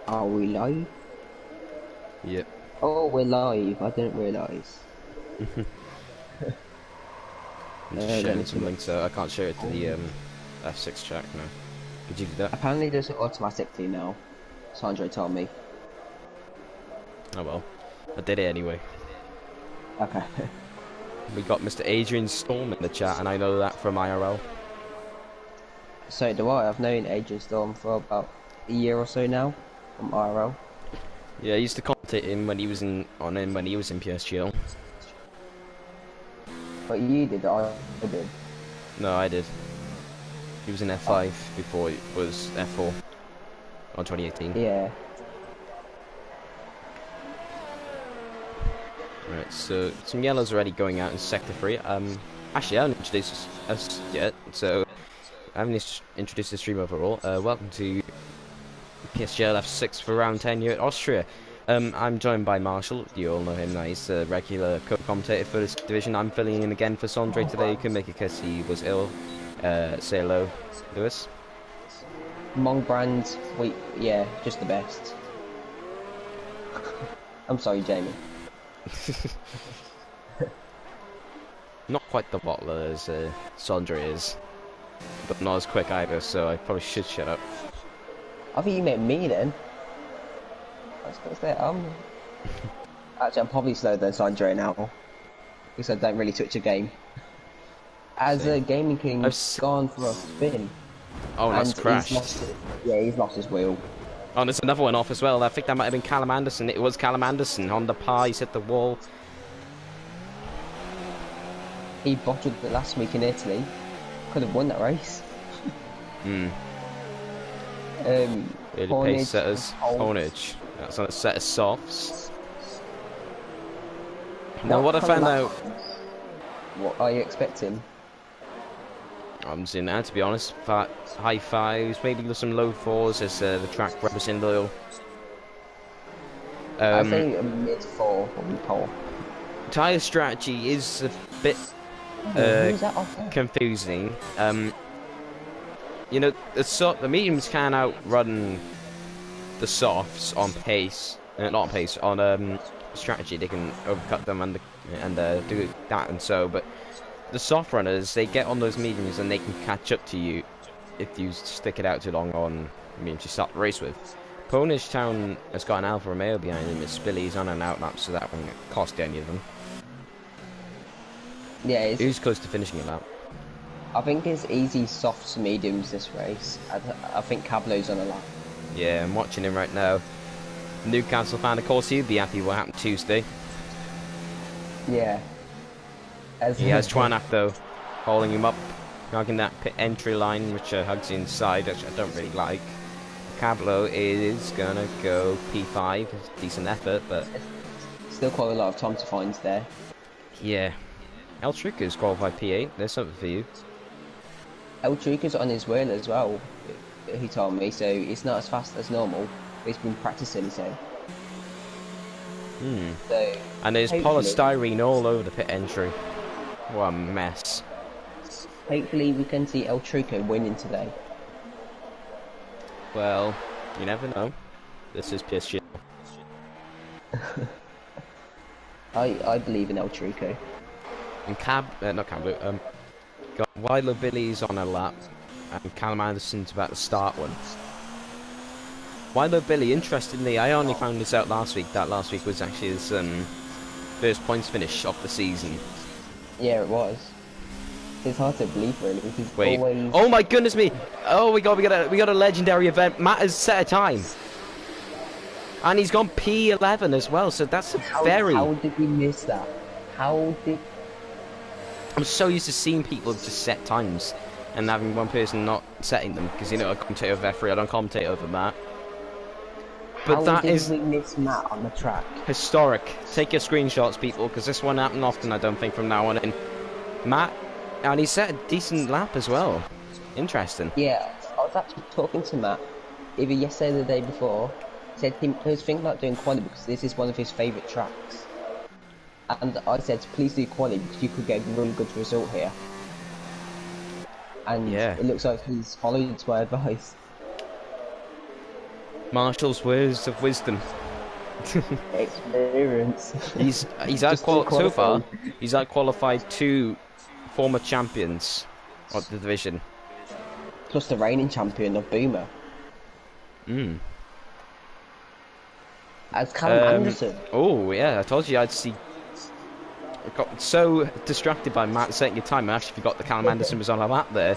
Are we live? Yep. Oh, we're live. I didn't realise. I'm just Let sharing me see some what. links. I can't share it to the Oh. F6 track now. Could you do that? Apparently, there's it automatically now. Sandra told me. Oh well. I did it anyway. Okay. We got Mr. Adrian Storm in the chat, and I know that from IRL. So do I. I've known Agent Storm for about a year or so now from IRL. Yeah, I used to commentate him when he was in PSGL. But you did. I did. No, I did. He was in Oh, F5 before it was F4 on 2018. yeah. Right, so some yellows already going out in Sector 3. Actually, I haven't introduced us yet, so I haven't introduced the stream overall. Welcome to PSGL F6 for round 10 here at Austria. I'm joined by Marshall. You all know him now. He's a regular co-commentator for this division. I'm filling in again for Sondre today. You can make it because he was ill. Say hello, Lewis. Mong brand. Wait. Yeah. Just the best. I'm sorry, Jamie. Not quite the bottler as Sondre is, but not as quick either, so I probably should shut up. I think you meant me then. I was gonna say Actually, I'm probably slower than Sandra now because I don't really touch a game. As See. a Gaming I've King's s gone for a spin, Oh, and that's and he's crashed. lost it. Yeah, he's lost his wheel. Oh, and there's another one off as well. I think that might have been Callum Anderson. It was Callum Anderson on the par. He's hit the wall. He bottled it last week in Italy. Could have won that race. Hmm. Early pace Hornage and setters. Holtz. Hornage. That's on a set of softs. Now, Not what I coming found back. out, What are you expecting? I'm seeing that, to be honest, high fives, maybe some low fours as the track represents a little. I say a mid four on pole. Tyre strategy is a bit Who's that off there? confusing. You know, the mediums can outrun the softs on pace, not on pace, on strategy. They can overcut them and do that and so, but the soft runners, they get on those mediums and they can catch up to you if you stick it out too long on mediums you start the race with. Ponish Town has got an Alfa Romeo behind him. It's Billy's on an outlap, so that won't cost any of them. Yeah, Who's close to finishing a lap? I think it's easy softs to mediums this race. I think Cablo's on a lap. Yeah, I'm watching him right now. Newcastle fan, of course, he'd be happy what happened Tuesday. Yeah. He has Twanak though, holding him up, hugging that pit entry line, which hugs the inside, which I don't really like. Cablo is gonna go P5, it's a decent effort, but Still quite a lot of time to find there. yeah. El Trico's qualified P8, there's something for you. El Trico's on his wheel as well, he told me, so it's not as fast as normal. But he's been practicing, he said. So, And there's polystyrene all over the pit entry. What a mess. hopefully we can see El Trico winning today. Well, you never know. This is PSGL. I believe in El Trico. And not Cablo, got Wilder Billy's on a lap, and Callum Anderson's about to start one. Wilder Billy, interestingly, I only found this out last week, that last week was actually his first points finish of the season. Yeah, it was. It's hard to believe, really, because Wait, always... oh my goodness me! Oh, we got a legendary event. Matt has set a time, and he's gone P11 as well. So that's a very. How did we miss that? How did... I'm so used to seeing people just set times, and having one person not setting them because I commentate over F3. I don't commentate over Matt. But How did is we miss Matt on the track? historic. Take your screenshots, people, because this won't happen often. I don't think from now on in. Matt, and he set a decent lap as well. Interesting. Yeah, I was actually talking to Matt, either yesterday or the day before. Said he was thinking about doing quali because this is one of his favourite tracks. And I said, please do quali because you could get a really good result here. And Yeah. it looks like he's followed my advice. Marshall's words of wisdom. Experience. He's Just still so far. qualifying. He's out qualified 2 former champions of the division. Plus the reigning champion of Boomer. Mm. As Callum Anderson. Oh yeah, I told you I'd see. I got so distracted by Matt setting your time, I actually forgot that Callum Anderson was on a lap there.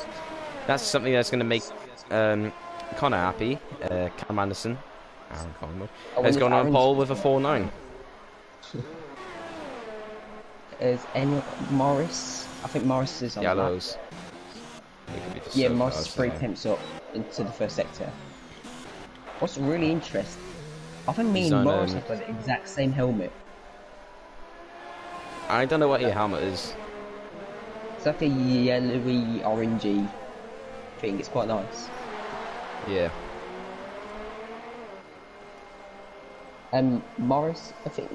That's something that's going to make Connor happy. Callum Anderson, Aaron Collingwood, has gone on pole with a 4.9. Is any Morris? I think Morris is on Yellows. that. Yeah, Morris is 3 tenths up into the first sector. What's really interesting, I think me and Morris have got the exact same helmet. I don't know what your helmet is. It's like a yellowy, orangey thing. It's quite nice. Yeah. Morris, I think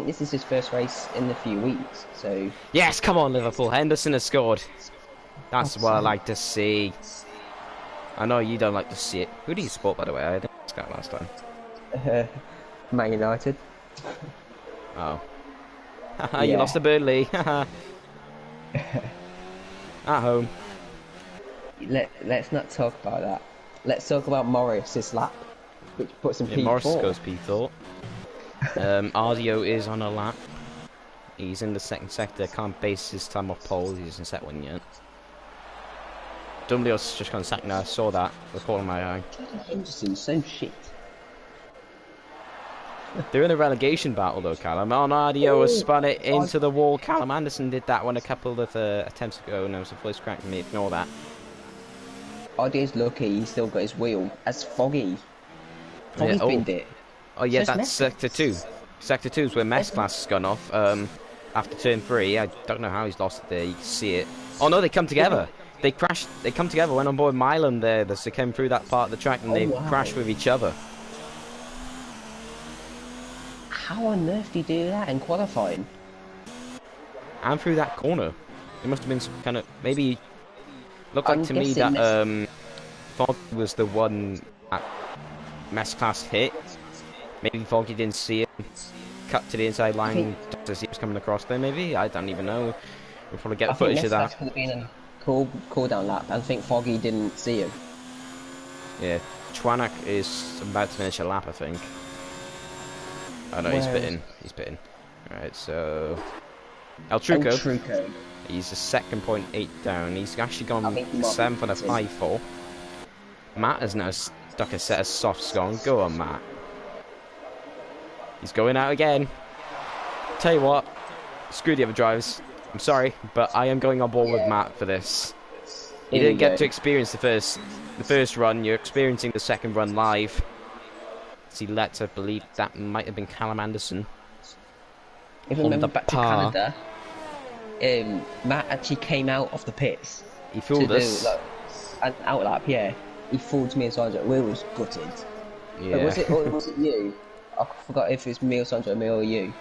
this is his first race in a few weeks. So Yes, come on, Liverpool. Henderson has scored. That's what I like to see. I know you don't like to see it. Who do you support, by the way? I didn't ask that last time. Man United. Oh. Haha, you lost to Burnley. Haha. At home. Let's not talk about that. Let's talk about Morris's lap, which puts him P4. Morris goes P4. Ardio is on a lap. He's in the second sector. Can't base his time off pole. He hasn't set one yet. Dumblio's just gone second. I saw that. The corner of my eye. Henderson's so shit. They're in a relegation battle though, Callum. Ardio has spun it into the wall. Callum Anderson did that one a couple of attempts ago, and there was a voice crack from me. Ignore that. Ardio's lucky he's still got his wheel. As Foggy. Foggy's binned it. Oh yeah, So that's Sector 2. Sector 2 is where Mess Class has gone off. After turn 3, I don't know how he's lost it there. You can see it. Oh no, they come together. They crashed. They come together. Went on board Milan there. They came through that part of the track and they crashed with each other. How on earth do you do that in qualifying? And through that corner. It must have been some kind of maybe. Looked like to me that Foggy was the one that Mess Class hit. Maybe Foggy didn't see it. Cut to the inside line just as he was coming across there. Maybe I don't even know. We'll probably get footage of that. Could have been a cool down lap. I think Foggy didn't see him. Yeah, Chwanak is about to finish a lap, I think. Oh no, he's bitten. He's bitten. Alright, so El Truco. He's a second 0.8 down. He's actually gone 7th on a 5.4. Matt has now stuck a set of softs on. Go on, Matt. He's going out again. Tell you what, screw the other drivers. I'm sorry, but I am going on board with Matt for this. You didn't get to experience the first run. You're experiencing the second run live. He led to believe that might have been Callum Anderson. If you remember back to Canada, Matt actually came out of the pits. He fooled us. An outlap, yeah. He fooled me and Sandra. We was gutted. Yeah. Was it you? I forgot if it was me or Sandra, me or you.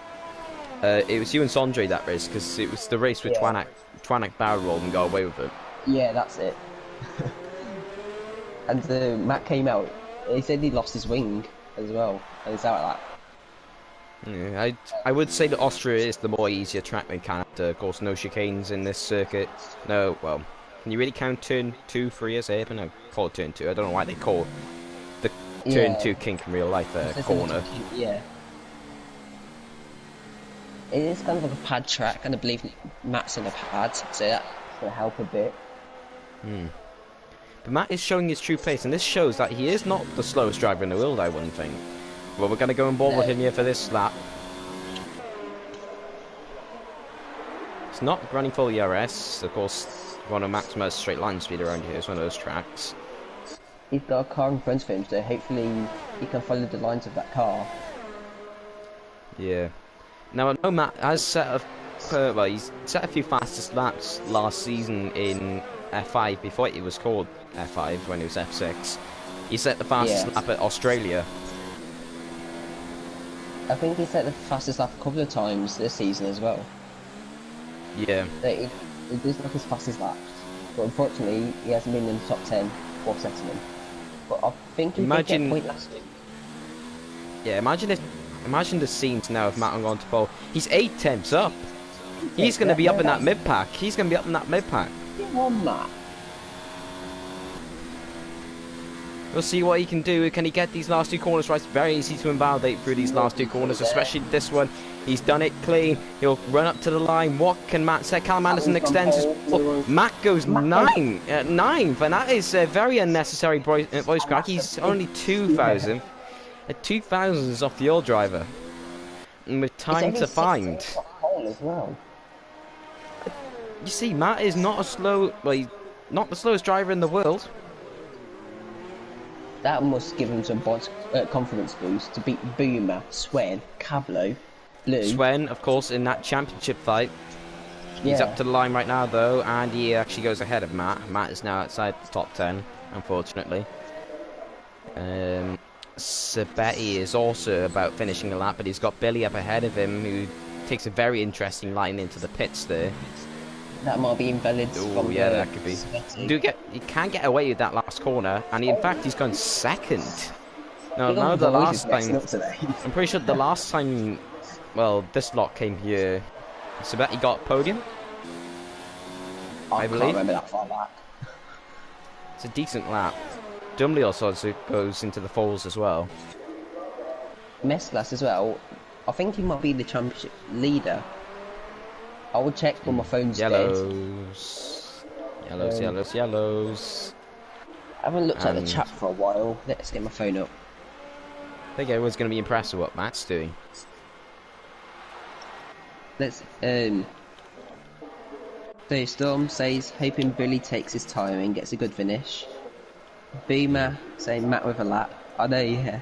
It was you and Sondre that race, because it was the race with Chwanak. Chwanak barrel rolled and got away with it. Yeah, that's it. And Matt came out. He said he lost his wing as well, and he's out like that. Yeah, I would say that Austria is the more easier track than Canada. Of course, no chicanes in this circuit. No, well, can you really count turn 2, 3 as air? But no, call it turn 2. I don't know why they call the turn 2 kink in real life a corner. Yeah. It is kind of like a pad track, and I believe Matt's in a pad, so that will help a bit. But Matt is showing his true pace, and this shows that he is not the slowest driver in the world, I wouldn't think. Well, we're going to go on board with him here for this lap. It's not running full ERS. Of course, you want to maximise straight line speed around here. It's one of those tracks. He's got a car in front of him, so hopefully he can follow the lines of that car. Yeah. Now, I know Matt has set he's set a few fastest laps last season in F5 before it was called F5 when it was F6. He set the fastest lap at Australia. I think he set the fastest lap a couple of times this season as well. Yeah. It does like his fastest laps, but unfortunately he hasn't been in the top 10 or setting him. But I think he did get a point last week. Yeah, imagine the scenes now of Matt on to pole. He's 8 tenths up. He's going to be up in that mid pack. He's going to be up in that mid pack. Get on that. We'll see what he can do. Can he get these last two corners right? It's very easy to invalidate through these last two corners, especially this one. He's done it clean. He'll run up to the line. What can Matt say? Callum Anderson extends his... Oh, Matt goes 9 at 9th, and that is a very unnecessary voice crack. He's only 2,000. 2,000 is off the old driver. And with time to find. As well. You see, Matt is not a slow... Well, he's not the slowest driver in the world. That must give him some confidence boost to beat Boomer, Swen, Cablo, Blue. Swen, of course, in that championship fight. He's up to the line right now, though, and he actually goes ahead of Matt. Matt is now outside the top 10, unfortunately. Sabetti is also about finishing a lap, but he's got Billy up ahead of him, who takes a very interesting line into the pits there. That might be invalid. Oh yeah, that could be. He can get away with that last corner, and in fact he's gone second. No, the last time. I'm pretty sure the last time, well, this lot came here, Sabetti got podium. I believe. Can't remember that far back. It's a decent lap. Dumley also goes into the falls as well. Mesclas as well. I think he might be the championship leader. I will check when my phone's Yellows. Yellows. I haven't looked at the chat for a while. Let's get my phone up. I think everyone's going to be impressed with what Matt's doing. Let's so Storm says hoping Billy takes his time and gets a good finish. Beamer saying Matt with a lap. I know, yeah.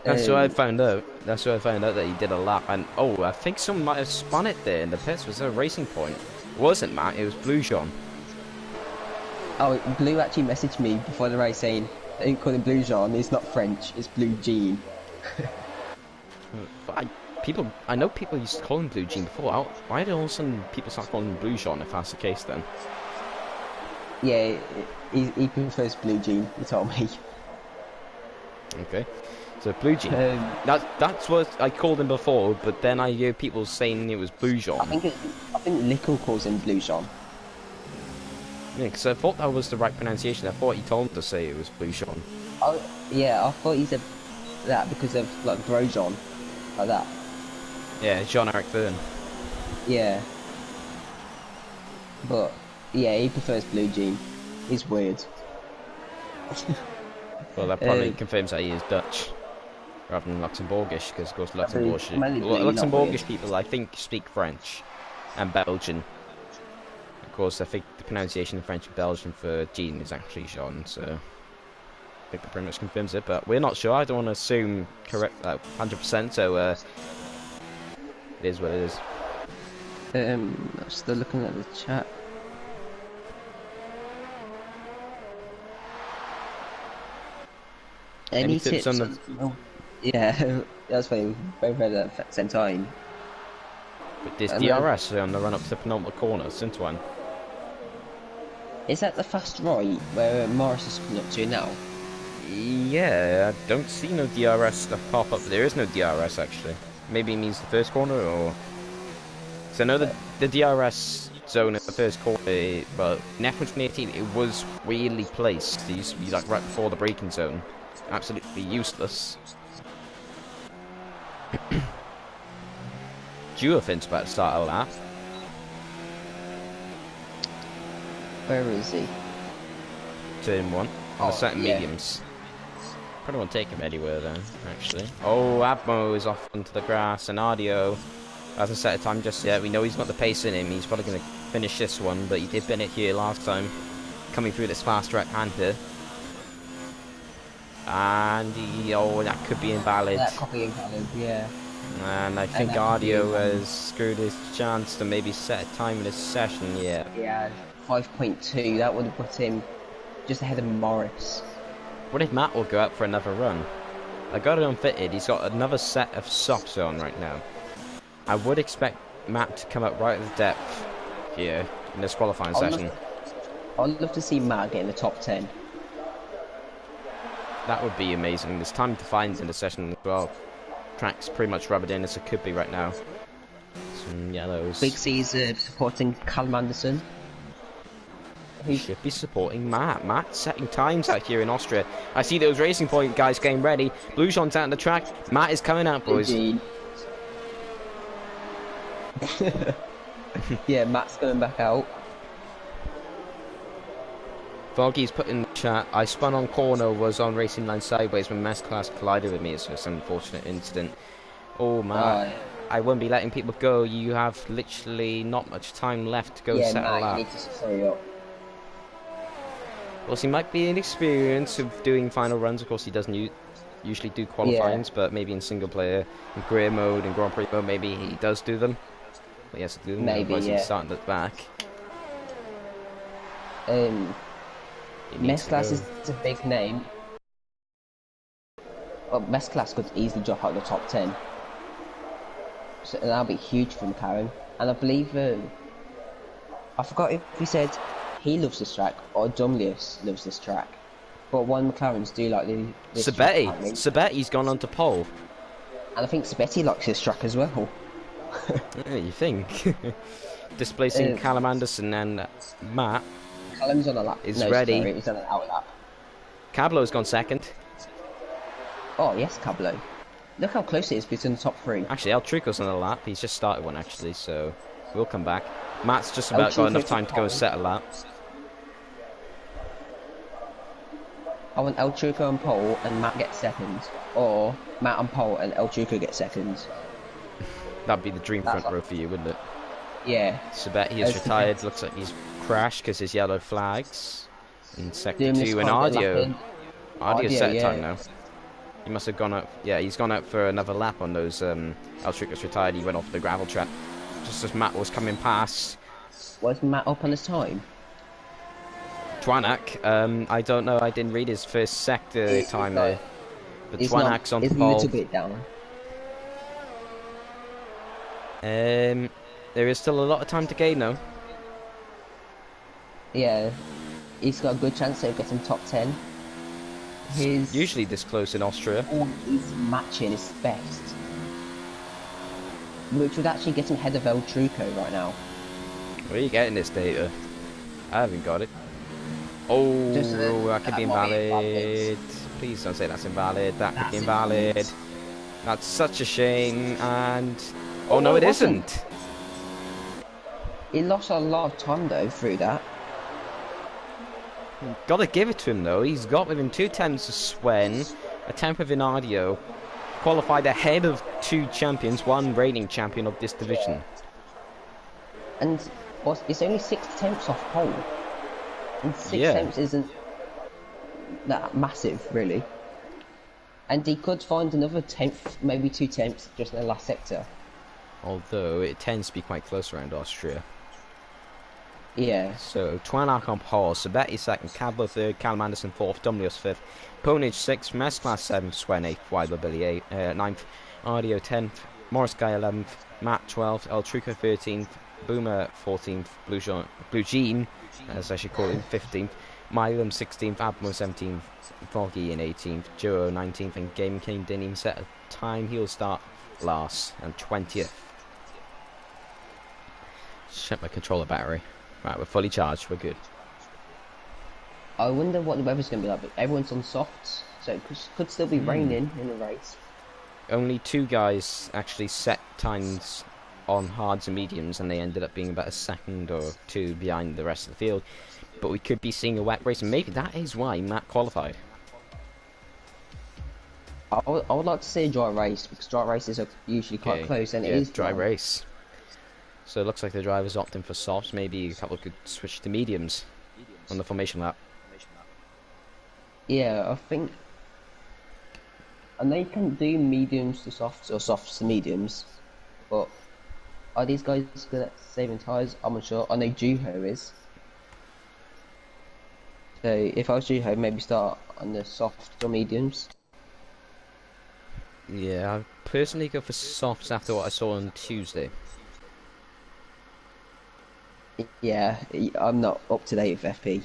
That's what I found out. That's what I found out, that he did a lap. And oh, I think someone might have spun it there in the pits. Was there a racing point? It wasn't Matt, it was Blue Jean. Oh, Blue actually messaged me before the race saying, don't call him Blue Jean, it's not French, it's Blue Jean. I know people used to call him Blue Jean before. Why did all of a sudden people start calling him Blue Jean if that's the case then? Yeah, he prefers Blue Jean, he told me. Okay. So Blue Jean. That's what I called him before, but then I hear people saying it was Blue Jean. I think Lickle calls him Blue Jean. Yeah, because I thought that was the right pronunciation. I thought he told him to say it was Blue Jean. Oh, yeah, I thought he said that because of like Grosjean, like that. Yeah, Jean-Eric Verne. Yeah. But yeah, he prefers Blue Jean. He's weird. Well, that probably confirms that he is Dutch rather than Luxembourgish, because of course Luxembourgish people, I think, speak French and Belgian. Of course, I think the pronunciation in French and Belgian for Jean is actually Jean, so I think that pretty much confirms it, but we're not sure. I don't want to assume correct 100%, so it is what it is. I'm still looking at the chat. Any tips on the... Yeah, that's why we both read at the same time. But this DRS on the run up to the penultimate corner, since when? Is that the fast right where Morris is coming up to now? Yeah, I don't see no DRS stuff pop up. There is no DRS actually. Maybe it means the first corner, or... So I know the DRS zone at the first corner, but in F1 2018 it was weirdly placed. It used to be like right before the braking zone. Absolutely useless. Duofin's about to start a lap. Where is he? Turn 1 on the second mediums. Probably won't take him anywhere then, actually. Oh, Abmo is off into the grass, and Ardio hasn't set a time just yet. We know he's got the pace in him. He's probably going to finish this one, but he did win it here last time, coming through this fast track handler. And that could be invalid. That could be invalid, yeah. And I think Ardio has screwed his chance to maybe set a time in this session, yeah. Yeah, 5.2, that would have put him just ahead of Morris. What if Matt will go out for another run? I got it unfitted, he's got another set of softs on right now. I would expect Matt to come up right at the depth here in this qualifying session. I'd love to see Matt get in the top 10. That would be amazing. There's time to find in the session as well. Track's pretty much rubbered in as it could be right now. Some Big yellows. C's supporting Callum Anderson. He should be supporting Matt. Matt setting times out here in Austria. I see those Racing Point guys getting ready. Blue Jean's out on the track. Matt is coming out, boys. Yeah, Matt's going back out. Foggy's put in the chat. I spun on corner, was on racing line sideways when Mass Class collided with me. It's an unfortunate incident. Oh, Matt. I won't be letting people go. You have literally not much time left to go settle Matt, up. you need to hurry up. Well, he might be inexperienced of doing final runs. Of course, he doesn't usually do qualifyings, but maybe in single player, in career mode, in Grand Prix mode, maybe he does do them. But he has to do them, maybe, otherwise he's starting at the back. Mesclas is a big name. Well, Mesclas could easily drop out of the top 10. So that'll be huge for McLaren. And I believe, I forgot if he said he loves this track or Dumlius loves this track. But one McLarens do like this track. Sabetti's gone on to pole. And I think Sabetti likes this track as well. Yeah, you think? Displacing Callum Anderson and Matt. Callum's on a lap. Is ready. Sorry, he's on an out lap. Cablo's gone second. Oh yes, Cablo. Look how close it is between the top 3. Actually, El Truco's on a lap. He's just started one actually, so we'll come back. Matt's just about got enough time to go and set a lap. I want El Truco on pole and Matt gets second, or Matt on pole and El Truco gets second. That'd be the dream front row for you, wouldn't it? Yeah. Sabetti is retired. Looks like he's crashed because his yellow flags. In sector 2, and Ardio's set time now. He must have gone out. Yeah, he's gone out for another lap on those. El Truco's retired. He went off the gravel track just as Matt was coming past. Was Matt up on his time? Twanak, I don't know. I didn't read his first sector time there. But Twanak's on the pole. He's a little bit down. There is still a lot of time to gain though. Yeah, he's got a good chance of getting top 10. He's usually this close in Austria. He's matching his best, which would actually get him ahead of El Truco right now. Where are you getting this data? I haven't got it. Oh, that could be invalid. Please don't say that's invalid. That could be invalid. That's such a shame. And oh no, it isn't. He lost a lot of time though through that. Gotta give it to him though. He's got within 2 tenths of Swen, a tenth of Inadio, qualified ahead of 2 champions, 1 reigning champion of this division. And it's only 6 tenths off pole. And 6 tenths isn't that massive, really. And he could find another tenth, maybe 2 tenths, just in the last sector. Although it tends to be quite close around Austria. Yeah. So Twanak on pole, Sabetti second, Cablo third, Callum Anderson fourth, Dumlius fifth, Ponage sixth, Mesclas seventh, Swen eighth, Weiler Billy ninth, Ardio 10th, Morris Guy 11th, Matt 12th, El Truco 13th, Boomer 14th, Blue Jean, as I should call him, 15th, Milam 16th, Abmo 17th, Foggy in 18th, Joe 19th, and Game King didn't even set a time. He'll start last and 20th. Check my controller battery. Right, we're fully charged. We're good. I wonder what the weather's going to be like, but everyone's on softs, so it could still be raining in the race. Only 2 guys actually set times on hards and mediums, and they ended up being about a second or 2 behind the rest of the field. But we could be seeing a wet race, and maybe that is why Matt qualified. I would like to see a dry race, because dry races are usually quite close, and it is dry race. So it looks like the driver's opting for softs. Maybe a couple could switch to mediums on the formation lap. Yeah, I think... And they can do mediums to softs or softs to mediums, but are these guys good at saving tyres? I'm not sure. I know Juho is. So if I was Juho, maybe start on the softs or mediums. Yeah, I personally go for softs after what I saw on Tuesday. Yeah, I'm not up to date with FP.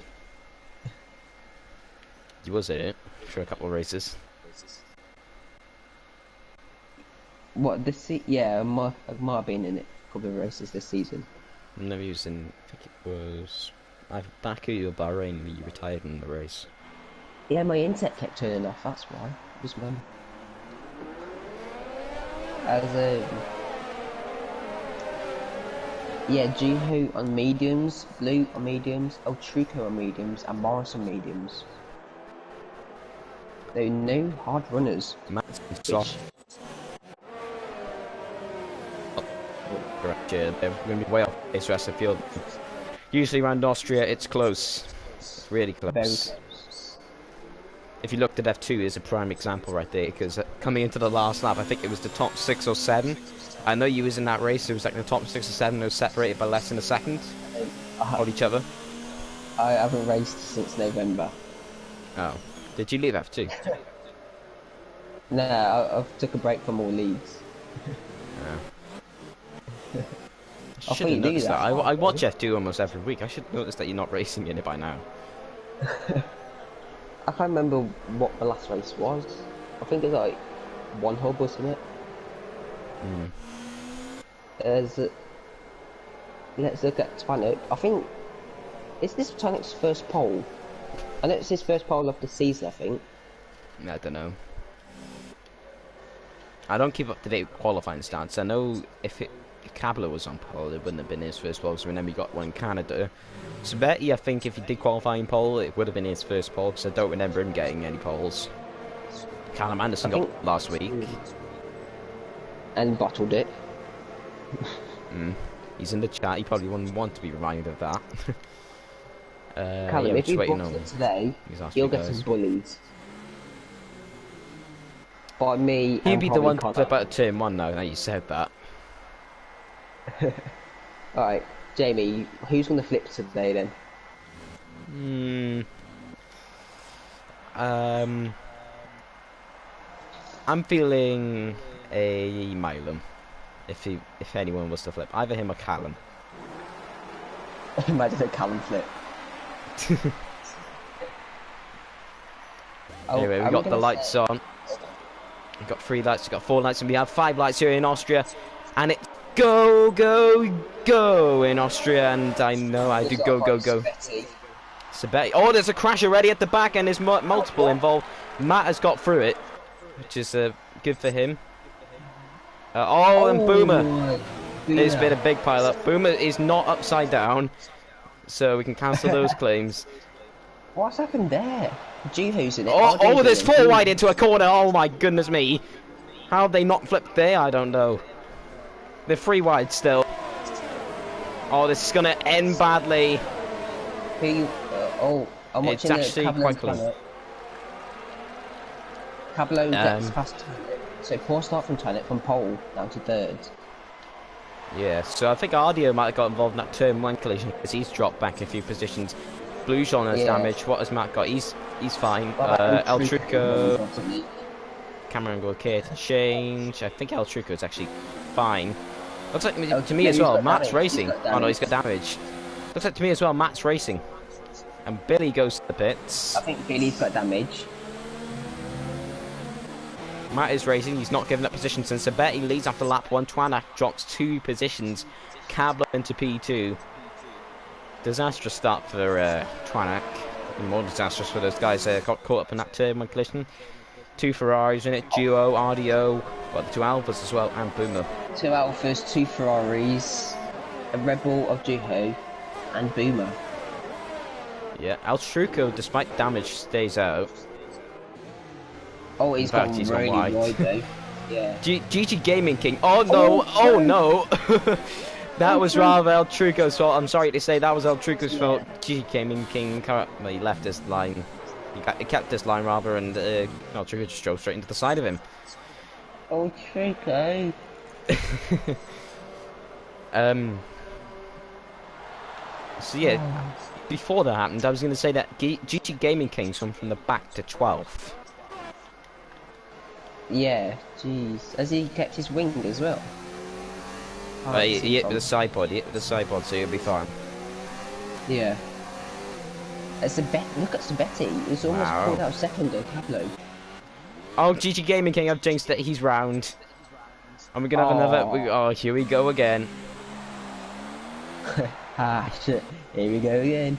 He was in it for a couple of races. What yeah, I might have been in it a couple of races this season. No, he was in. I think it was either Baku or Bahrain when you retired in the race. Yeah, my internet kept turning off. That's why. It was when. As yeah, Jiho on mediums, Blue on mediums, El Truco on mediums, and Morris on mediums. There are no hard runners. Matt's Which... Correct, yeah, they're going to be way off pace rest of the field. Usually around Austria, it's close. It's really close. Very close. If you looked at F2, is a prime example right there, because coming into the last lap, I think it was the top 6 or 7. I know you was in that race, it was like the top 6 or 7, they were separated by less than a second. Hold each other. I haven't raced since November. Oh. Did you leave F2? No, I've took a break from all leagues. I should have noticed that. I watch F2 almost every week. I should notice that you're not racing in it by now. I can't remember what the last race was. I think it's like one hub, wasn't it? Let's look at Twanik. I think is this Twanik's first pole? I know it's his first pole of the season. I think. I don't know. I don't keep up to date with qualifying stats. I know if Cabla was on pole, it wouldn't have been his first pole. So then we got one in Canada. So Betty, I think if he did qualifying pole, it would have been his first pole. Because I don't remember him getting any poles. Callum Anderson got last week. And bottled it. He's in the chat. He probably wouldn't want to be reminded of that. Callum, yeah, if he bottled it today, he'll get some bullies. By me. He'd be the one to flip out of turn 1 now you said that. Alright, Jamie, who's going to flip today then? I'm feeling a Milam. If anyone was to flip, either him or Callum. Imagine a Callum flip. Anyway, we got the lights on. We've got 3 lights, we've got 4 lights, and we have 5 lights here in Austria. And it's go, go, go in Austria, and I know I do go, go, go. Sabetti. Oh, there's a crash already at the back, and there's multiple involved. Matt has got through it, which is good for him. And Boomer. There's been a big pile up. Boomer is not upside down, so we can cancel those claims. What's happened there? Jiho's in it. Oh, there's 4 wide into a corner. Oh my goodness me. How have they not flipped there? I don't know. They're 3 wide still. Oh, this is going to end badly. I'm watching it's actually quite close. Cablo gets past Twanik. So poor start from Twanik from pole down to 3rd. Yeah, so I think Ardio might have got involved in that turn 1 collision because he's dropped back a few positions. Blue John has damage. What has Matt got? He's fine. El Truco. Camera angle okay to change. I think El Truco is actually fine. Looks like to me as well. Matt's racing. Oh no, he's got damage. Looks like to me as well. Matt's racing. And Billy goes to the pits. I think Billy's got damage. Matt is racing. He's not given up position since Sabetti leads after lap 1. Twanak drops 2 positions. Cablo into P2. Disastrous start for Twanak. More disastrous for those guys got caught up in that turn 1 collision. 2 Ferraris in it. Duo, RDO, the 2 Alphas as well, and Boomer. 2 Alphas, 2 Ferraris, a Red Bull of Jiho, and Boomer. Yeah, El Truco, despite damage, stays out. Oh, he's gone really wide though. Yeah. GG Gaming King. Oh no! Oh no! That was rather El Truco's fault. I'm sorry to say that was El Truco's fault. GG Gaming King. He left his line. He kept this line rather, and El Truco just drove straight into the side of him. Oh, Truco. So yeah, before that happened, I was going to say that GG Gaming King's come from the back to 12th. Yeah, jeez. Has he kept his wing as well? He hit with the sideboard, so he'll be fine. Yeah. Look at Sabetti. He's almost Wow. pulled out second to Pablo. Oh, GG Gaming King, I've jinxed that he's round. And we're gonna have another. Oh. Oh, here we go again. Ah, shit. Here we go again.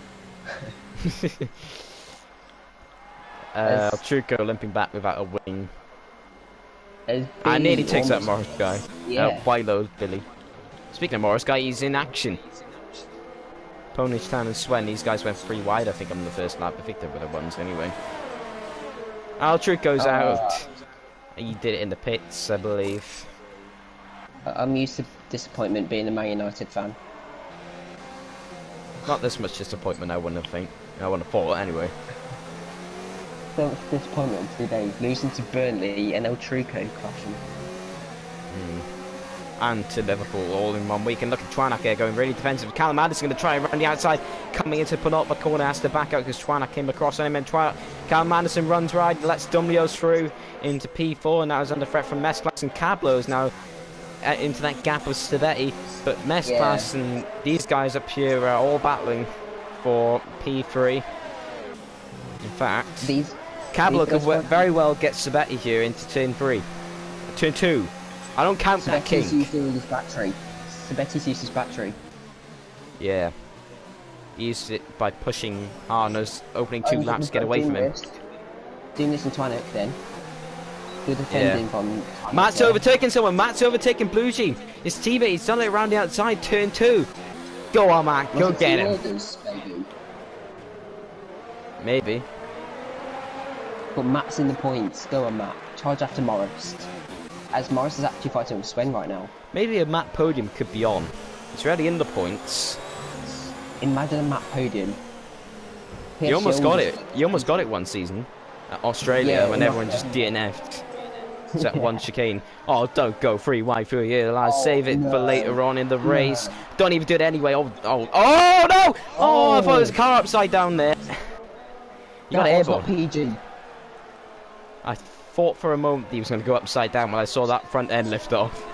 Truco limping back without a wing. As I nearly Billy takes that almost, Morris guy. yeah. Quite low, Billy. Speaking of Morris guy, he's in action. Ponish Town and Swen, these guys went 3 wide, I think, on the first lap. I think they were the ones anyway. Truco's out. He did it in the pits, I believe. I'm used to disappointment being a Man United fan. Not this much disappointment, I wouldn't think. I wouldn't have thought anyway. So much disappointment today, losing to Burnley and El Truco crashing. And to Liverpool all in 1 week. And look at Twanak here going really defensive. Callum Anderson going to try around the outside, coming into penultimate corner, has to back out because Twanak came across on him. And Callum Anderson runs right, lets Dumlios through into P4, and now is under threat from Mesclas, and Cablo's now into that gap of Stavetti. But Mesclas and these guys up here are all battling for P3. In fact, Cablo could very well get Sabetti here into turn 3. Turn 2. I don't count that king. Sabetti's using his battery. Sabetti's used his battery. Yeah. He used it by pushing Arna's opening 2 laps to get away from him. Doing this in Twanek then. Good defending from Twanek. Matt's overtaking someone. Matt's overtaking Blue Team. His teammate, he's done it around the outside, turn 2. Go on, Matt. Go get him. Maybe. But Matt's in the points. Go on, Matt. Charge after Morris. As Morris is actually fighting with Sven right now. Maybe a Matt podium could be on. He's already in the points. Imagine a Matt podium. PSGL you almost got it. You almost got it one season at Australia when everyone just DNF'd. That one chicane. Oh, don't go 3 wide through here, lads. Save it for later on in the race. Don't even do it anyway. Oh no! Oh, I thought there was a car upside down there. You got airborne. PG. I thought for a moment he was going to go upside down when I saw that front end lift off.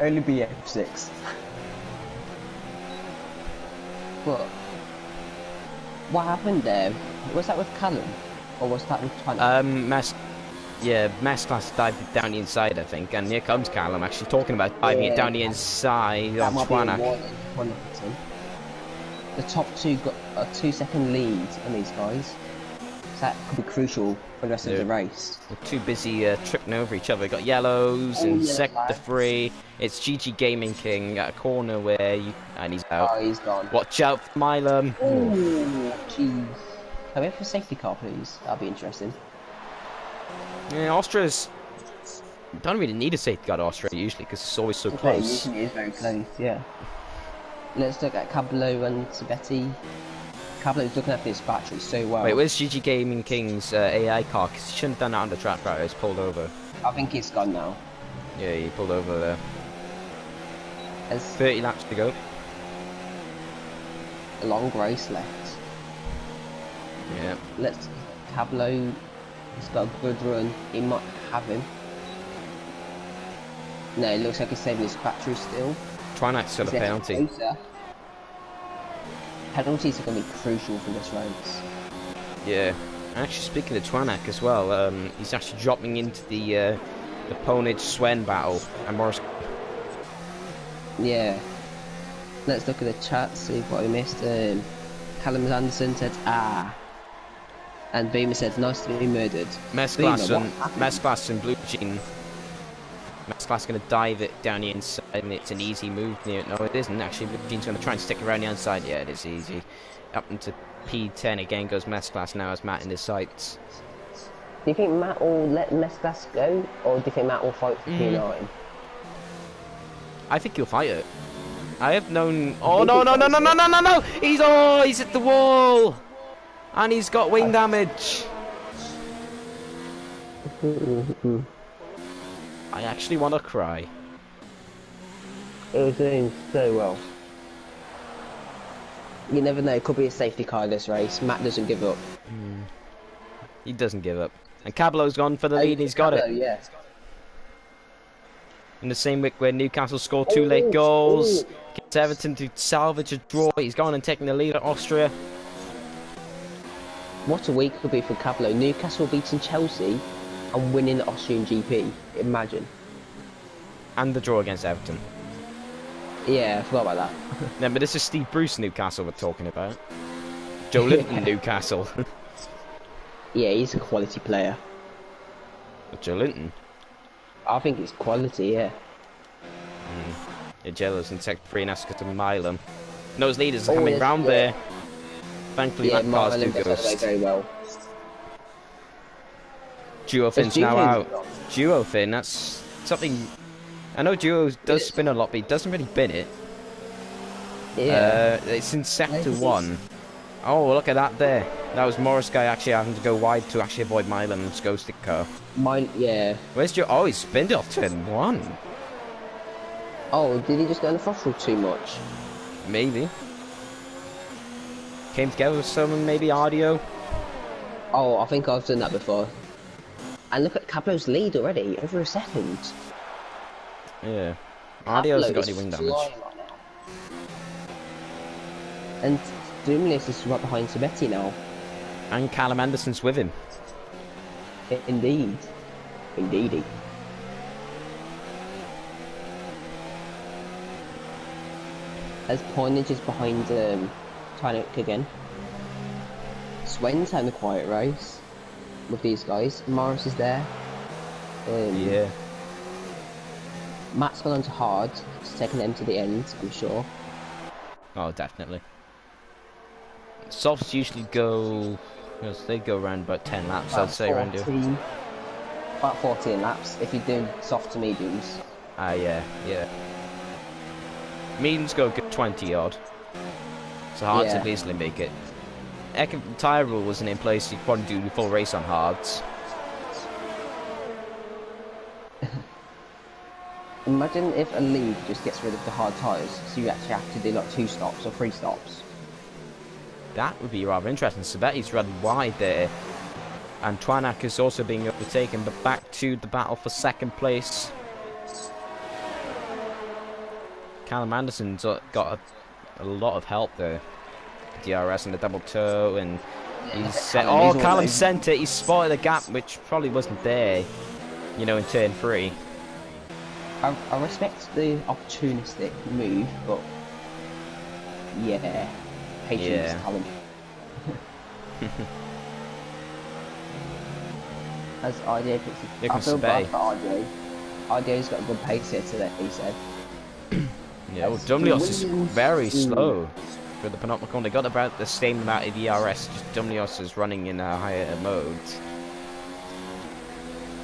Only be F6. But what happened there? Was that with Callum? Or was that with Twanek? Mesclas dived down the inside, I think, and here comes Callum actually talking about diving it down the inside on Twanek. The top 2 got a 2-second lead on these guys. So that could be crucial for the rest of the race. They're too busy tripping over each other. We've got yellows in sector 3. It's GG Gaming King at a corner where you... And he's out. Oh, he's gone. Watch out for Milam. Oh, jeez. Can we have a safety car, please? That'll be interesting. Yeah, Austria's... Don't really need a safety car at Austria usually because it's always so close. Usually it is very close, yeah. Let's look at Cablo and Sabetti. Cablo's looking after his battery so well. Wait, where's GG Gaming King's AI car? Because he shouldn't have done that on the track, right? It's pulled over. I think he's gone now. Yeah, he pulled over there. There's 30 laps to go. a long race left. Yeah. Let's... Cablo, he's got a good run. He might have him. No, it looks like he's saving his battery still. Twanak's got a penalty. Penalties are going to be crucial for this race. Yeah. Actually, speaking of Twanak as well, he's actually dropping into the Ponage-Swen battle. And Morris... Yeah. Let's look at the chat, see what we missed. Callum Anderson said, ah. And Beamer said, nice to be murdered. Mesclas and Blue Jean. Mesclas going to dive it down the inside, and it's an easy move near it. No, it isn't. Actually, Blue Jean's going to try and stick around the outside. Yeah, it is easy. Up into P10 again goes Mesclas now as Matt in his sights. Do you think Matt will let Mesclas go, or do you think Matt will fight for P9? I think he'll fight it. I have known... Oh, no! He's at the wall! And he's got wing damage. I actually want to cry. It was doing so well. You never know, it could be a safety car this race. Matt doesn't give up. He doesn't give up. And Cablo's gone for the lead, he's got it. Yeah. in the same week where Newcastle scored 2 late goals. Gets Everton to salvage a draw. He's gone and taken the lead at Austria. What a week it could be for Cablo. Newcastle beating Chelsea and winning the Austrian GP. Imagine. And the draw against Everton. Yeah, I forgot about that. No, but this is Steve Bruce Newcastle we're talking about. Joe Linton Newcastle. Yeah, he's a quality player. But Joe Linton? I think it's quality, yeah. You're jealous and take 3 and ask to Milan. No, his leaders are coming round there. Thankfully, yeah, that car's do goes very well. Duofin's now out. Duofin, that's something. I know Duo does spin a lot, but he doesn't really bin it. Yeah. It's in sector 1. Oh, look at that there. That was Morris guy actually having to go wide to actually avoid Milan's ghosted car. Yeah. Where's Duo? Oh, he's spinned off turn 1. Oh, did he just go on the throttle too much? Maybe. Came together with someone, maybe audio. Oh, I think I've done that before. And look at Cablo's lead already, over a second. Yeah. Audio hasn't got any wing damage. Right and Doomless is right behind Sabetti now. And Callum Anderson's with him. Indeed. Indeedy. As Poinage is behind Tynick again. Swen's having a quiet race with these guys. Morris is there. Yeah. Matt's gone on to hard, taking them to the end, I'm sure. Oh, definitely. Softs usually go. Yes, they go around about 10 laps, I'd say, around here. About 14 laps if you do soft to mediums. Yeah. Mediums go a good 20 odd. So hards would easily make it. If the tyre rule wasn't in place, you'd probably do the full race on hards. Imagine if a league just gets rid of the hard tyres, so you actually have to do like 2 stops or 3 stops. That would be rather interesting. Sabetti's running wide there. And Twanak is also being overtaken, but back to the battle for second place. Callum Anderson's got a lot of help there. DRS and the double toe, and he's set. Oh, Callum sent it. He spotted a gap which probably wasn't there, you know, in turn 3. I respect the opportunistic move, but yeah, patience, Callum. As RDA picks it, I feel bad for RDA. RDA's got a good pace here today, he said. Yeah, well, Dumlios is very slow for the penultimate corner. They got about the same amount of ERS, just Dumlios is running in a higher mode.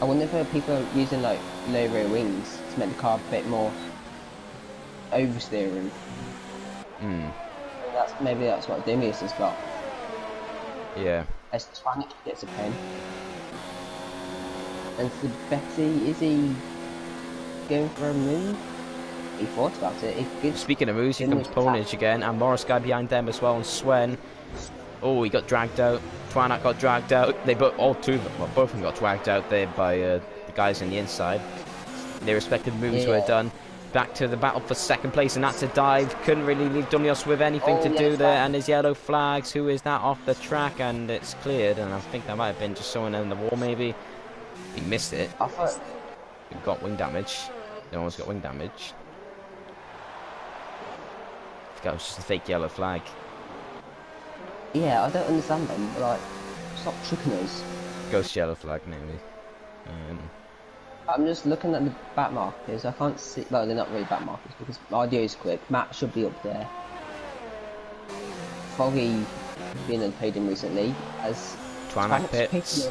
I wonder if people are using like low rear wings to make the car a bit more oversteering. Maybe that's what Dumlios has got. Yeah. As Twanik gets a pen. And for Betty, is he going for a move? He thought about it. Speaking of moves, here comes Ponage again, and Morris guy behind them as well, and Swen. Oh, he got dragged out. Twanak got dragged out. They both of them got dragged out there by the guys on the inside. Their respective moves were done. Back to the battle for second place, and that's a dive. Couldn't really leave Dumlios with anything to do there, and his yellow flags. Who is that off the track? And it's cleared, and I think that might have been just someone in the wall, maybe. He missed it. I thought He got wing damage. No one's got wing damage. I think that was just a fake yellow flag. Yeah, I don't understand them. Like, stop tricking us. Ghost yellow flag, maybe. I'm just looking at the back markers. I can't see. Well, they're not really back markers because audio is quick. Matt should be up there. Foggy being unpaid him recently as Twanak pits.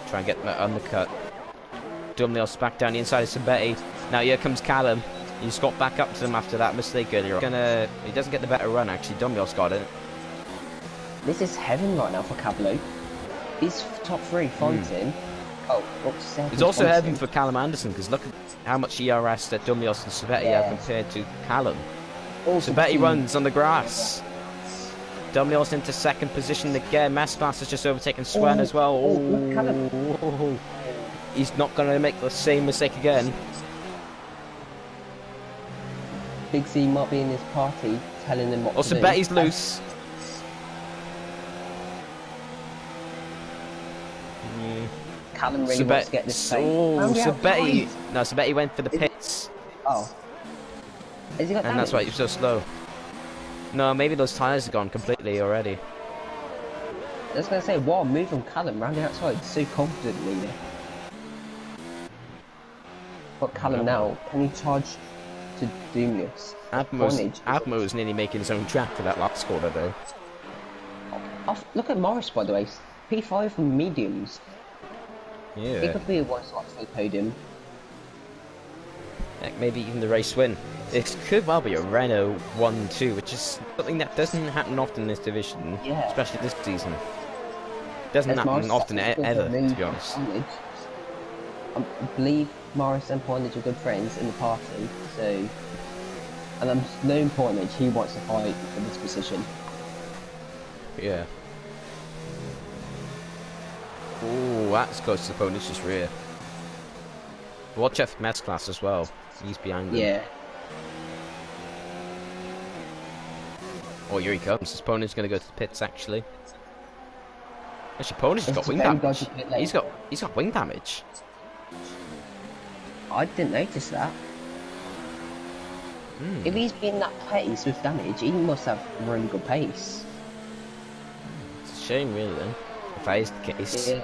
Try and get the undercut. Dumlios back down the inside of Sabetti. Now here comes Callum. He's got back up to them after that mistake earlier on. He doesn't get the better run actually. Dumlios got it. This is heaven right now for Cablo. He's top 3 fighting. Oh, it's also heaven for Callum Anderson because look at how much ERS that Dumlios and Sabetti have compared to Callum. Sabetti runs on the grass. Dumlios into second position again. Messpass has just overtaken Swen as well. Oh, he's not going to make the same mistake again. Big C might be in his party telling him what Also, to do. Betty's loose. Callum really wants to get this place. Oh, Round so outside. Betty. No, so Betty went for the Is it- pits. Oh. Has he got And damage? that's why he was so slow. No, maybe those tyres are gone completely already. I was going to say, what a move from Callum round the outside so confidently there. But Callum now, can he charge to Doomless? Admo's nearly making his own track for that last corner though. Look at Morris, by the way. P5 from mediums. He Yeah. could be a one slot for the podium. Heck, maybe even the race win. It could well be a Renault 1-2, which is something that doesn't happen often in this division, Yeah. especially this season. Doesn't As happen Morris often ever, to be honest. I believe Morris and Pointage are good friends in the party, so... And I'm knowing Pointage, he wants to fight for this position. Yeah. Oh, that's close to the Ponish's rear. Watch out for Mets class as well. He's behind them. Yeah. Oh, here he comes. His opponent's going to go to the pits, actually. Actually, Pony's got It's wing very damage. dodgy pit lane. He's got wing damage. I didn't notice that. If he's been that pace with damage, he must have really good pace. It's a shame, really, then, if that is the case. Yeah.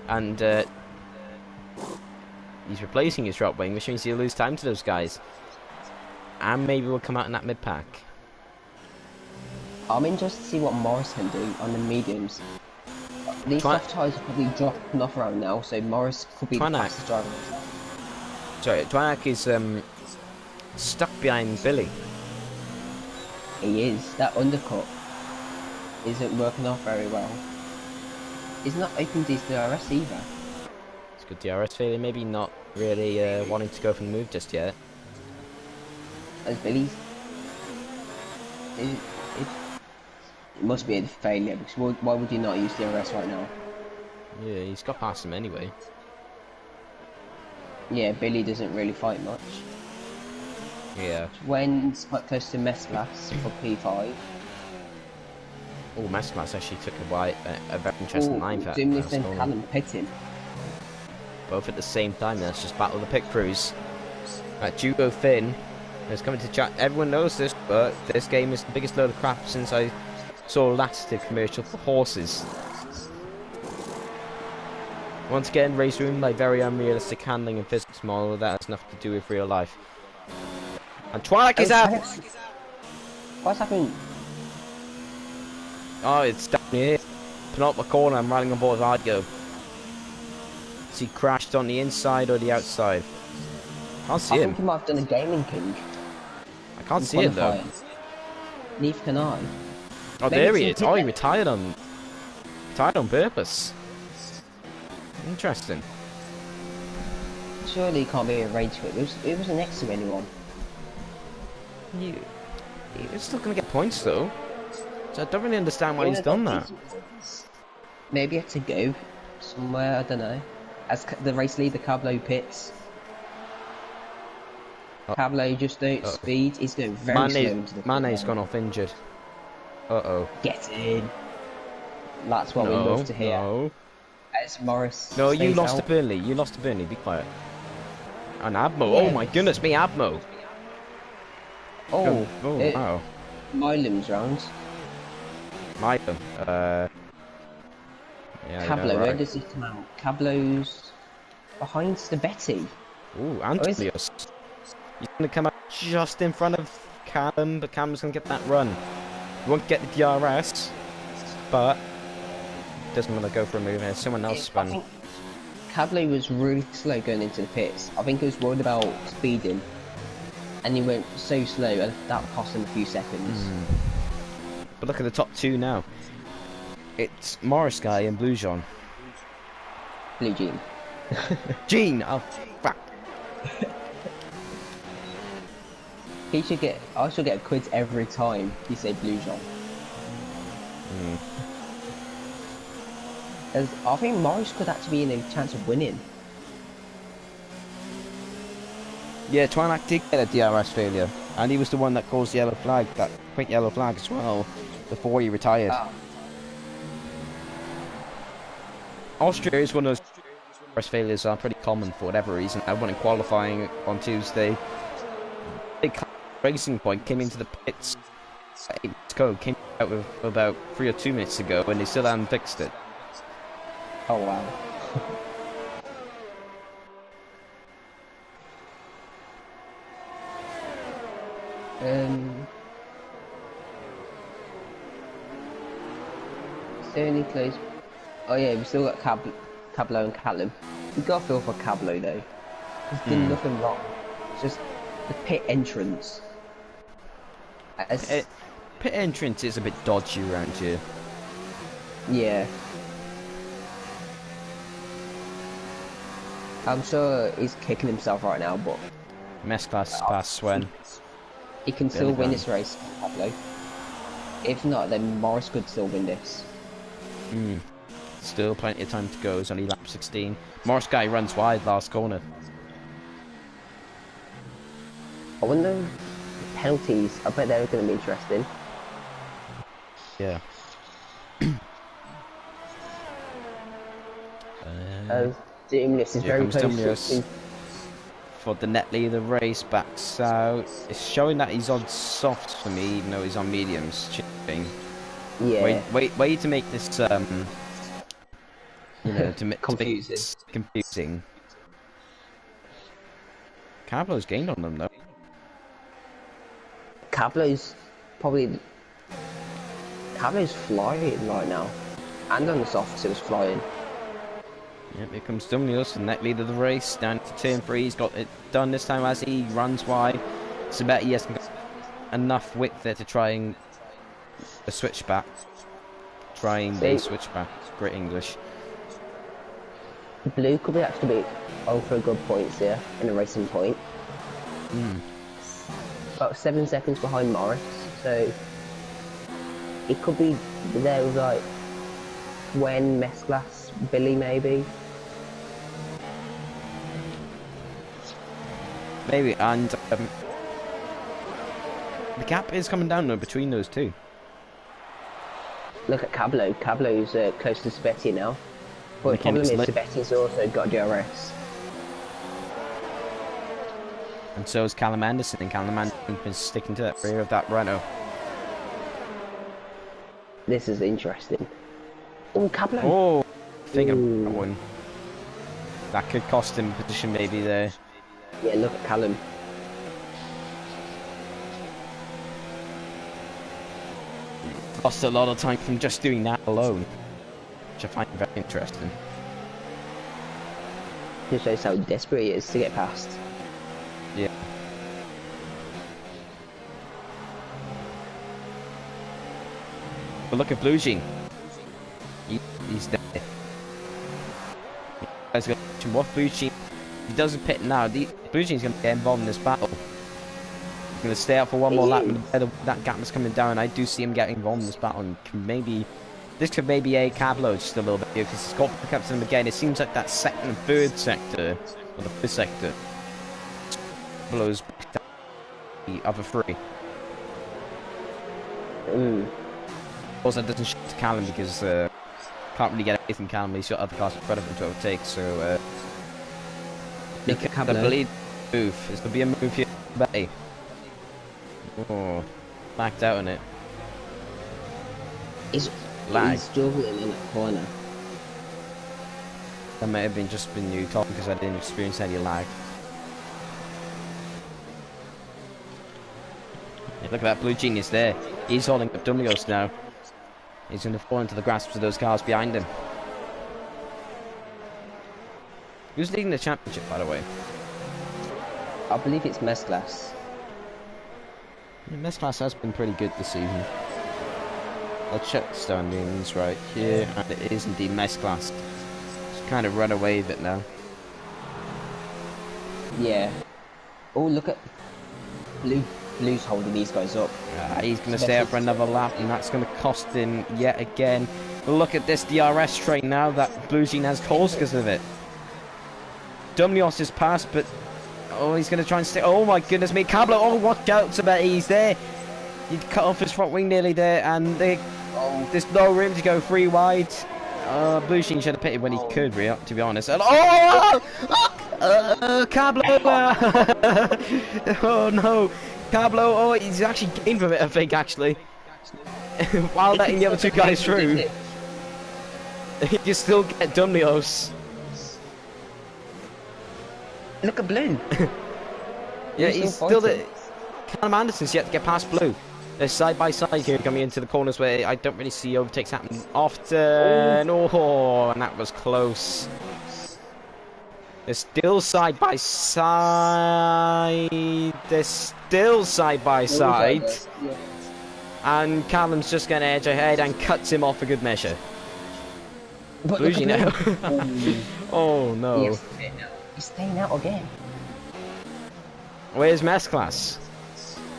And he's replacing his drop wing, which means he'll lose time to those guys. And maybe we'll come out in that mid-pack. I'm interested to see what Morris can do on the mediums. These soft tyres are probably dropping off around now, so Morris could be the fastest driver. Sorry, Dwanak is stuck behind Billy. He is. That undercut isn't working off very well. He's not opened his DRS either. It's good DRS failure, maybe not really wanting to go for the move just yet. As Billy's... It must be a failure, because why would you not use DRS right now? Yeah, he's got past him anyway. Yeah, Billy doesn't really fight much. Yeah. When's quite close to Messglass for P5. Oh, Masterclass actually took a very interesting line for that. Doomless and Callum pitting. Both at the same time, that's just battle of the pit crews. Jugo Finn is coming to chat. Everyone knows this, but this game is the biggest load of crap since I saw a laxative commercial for horses. Once again, race room, like very unrealistic handling and physics model that has nothing to do with real life. And Twi'lek is out! What's happening? Oh, it's down here. Penultimate corner, I'm riding on board as Argo. Has he crashed on the inside or the outside? Can't see I him. think he might have done a Gaming King. I can't see him though. Neither can I. Oh, there he is. Oh, he retired on purpose. Interesting. Surely he can't be a rage quit. It wasn't next to anyone. He's still gonna get points though. So I don't really understand why he's done that. Maybe he had to go somewhere, I don't know. As the race leader, Cablo pits. Cablo just don't speed. He's going very slow into the Mane's gone off injured. Uh-oh. Get in. That's what we love to hear. No. As Morris. No, you lost to Burnley. You lost to Burnley. Be quiet. And Abmo. Yeah. Oh my goodness me, Abmo. Oh, wow. Milam's round. Milam. Yeah, Cablo, where does he come out? Cablo's behind Stavetti. Ooh, Antonius. He's going to come out just in front of Callum, but Callum's going to get that run. He won't get the DRS, but doesn't want to go for a move here. Someone else spun. Cablo was really slow going into the pits. I think he was worried about speeding, and he went so slow, and that cost him a few seconds. But look at the top two now. It's Morris Guy and Blue John. Blue Jean. Jean! Oh, fuck. I should get a quiz every time you say Blue John. As I think Morris could actually be in a chance of winning. Yeah, Twimac did get a DRS failure, and he was the one that caused the yellow flag, that quick yellow flag as well, before he retired. Oh. Austria is one of those DRS failures are pretty common for whatever reason. I won in qualifying on Tuesday. Big racing point came into the pits. Code came out with about 3 or 2 minutes ago, and they still haven't fixed it. Oh wow. Still any close? Oh yeah, we still got Cablo and Callum. We got to feel for Cablo though. He's done nothing wrong. It's just the pit entrance. Pit entrance is a bit dodgy around here. Yeah. I'm sure he's kicking himself right now, but Mess class past Swen. he can still win this race, Pablo. If not, then Morris could still win this. Still plenty of time to go. It's only lap 16. Morris guy runs wide last corner. I wonder the penalties. I bet they're going to be interesting. Yeah. Doomless is very close. For the net leader race, backs out. It's showing that he's on softs for me, even though he's on mediums. Chipping. Yeah. Wait to make this you know, to confusing. Make this confusing. Cablo's gained on them though. Cablo's flying right now, and on the softs it was flying. Yep, here comes Dumnius, the net leader of the race, down to turn 3. He's got it done this time as he runs wide. Sabetti hasn't got enough width there to try and a switchback. Switchback. Great English. Blue could be actually over a good points here in a racing point. About 7 seconds behind Morris, so it could be there with like when Mesclas, Billy maybe. Maybe, and the gap is coming down though between those two. Look at Cablo. Cablo's close to Sabetti now. But the problem is Sabetti's also got DRS. And so is Callum Anderson, and Callum Anderson's been sticking to that rear of that Renault. This is interesting. Oh, Cablo! Oh, thinking that one. That could cost him position maybe there. Yeah, look at Callum. Lost a lot of time from just doing that alone, which I find very interesting. Just shows how desperate he is to get past. Yeah. But look at Blue Jean. He's there. What Blue Jean? He doesn't pit now. Blue Jean's going to get involved in this battle. He's going to stay out for one more lap, and that gap is coming down. I do see him getting involved in this battle, and this could maybe a Cablo just a little bit here, because he's got to pick up him again. It seems like that second and third sector, or the fifth sector, blows back down the other three. Also, it doesn't show to Callum because can't really get away from Callum. He's got other cars in front of him to overtake, so I believe move is to be a move here. Betty. Oh, backed out on it. He's struggling in that corner. That might have just been you talking because I didn't experience any lag. Yeah, look at that Blue Genius there. He's holding up Dumlios now. He's going to fall into the grasp of those cars behind him. Who's leading the championship, by the way? I believe it's Mesclas. Mesclas has been pretty good this season. I'll check the standings right here, and it is indeed Mesclas. Just kind of run away with it now. Yeah. Oh, look at Blue's holding these guys up. He's going to stay up for another lap, and that's going to cost him yet again. Look at this DRS train now that Blue Jean has caused because of it. Dumnios is passed, but Oh, he's going to try and stay. Oh my goodness me, Cablo. Oh, watch out, Sabet. He's there. He cut off his front wing nearly there, and there's no room to go 3 wide. Blue Sheen should have pitted when he could, to be honest. And, Cablo! Oh no, Cablo! Oh, he's actually gained from it, I think, actually. While letting the other 2 guys through, you still get Dumnios. Look at Blue. Yeah, he's still the. Callum Anderson's yet to get past Blue. They're side by side here, coming into the corners where I don't really see overtakes happening often. Oh, and that was close. They're still side by side. They're still side by side. And Callum's just going to edge ahead and cuts him off for good measure. Bluesy now. Oh no. He's staying out again. Where's Mess Class?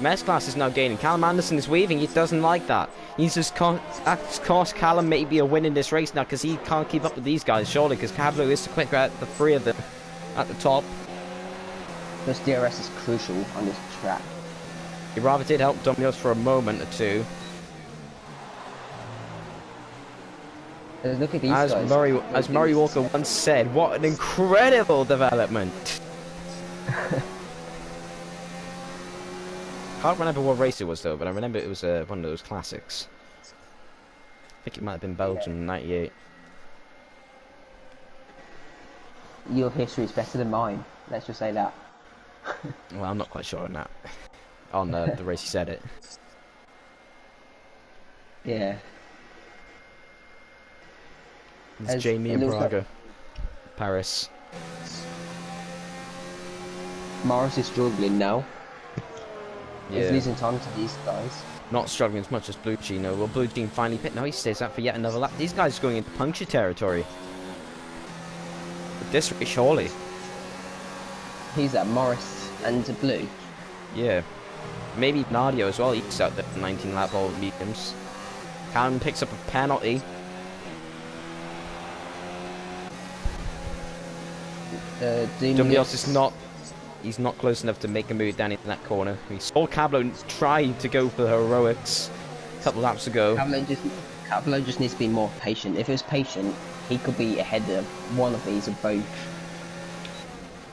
Mess Class is now gaining. Callum Anderson is weaving. He doesn't like that. He's just that's cost Callum maybe a win in this race now because he can't keep up with these guys, surely, because Cablo is the quicker at the 3 of them at the top. This DRS is crucial on this track. He rather did help Dominios for a moment or 2. Look at these guys. As Murray Walker once said, what an incredible development. Can't remember what race it was though, but I remember it was one of those classics. I think it might have been Belgium '98. Your history is better than mine. Let's just say that. Well, I'm not quite sure on that. On the race he said it. Yeah. It's Jamie in Braga. Paris. Morris is struggling now. Yeah. He's losing time to these guys. Not struggling as much as Blue Jean. No, well, Blue Jean finally pit. Now he stays out for yet another lap. These guys are going into puncture territory. But this race, surely. Who's that? Morris and Blue? Yeah. Maybe Nadio as well. He's out there for 19 lap old mediums. Callum picks up a penalty. Dumnios is not. He's not close enough to make a move down into that corner. We saw Cablo try to go for the heroics a couple laps ago. Cablo just needs to be more patient. If he was patient, he could be ahead of one of these or both.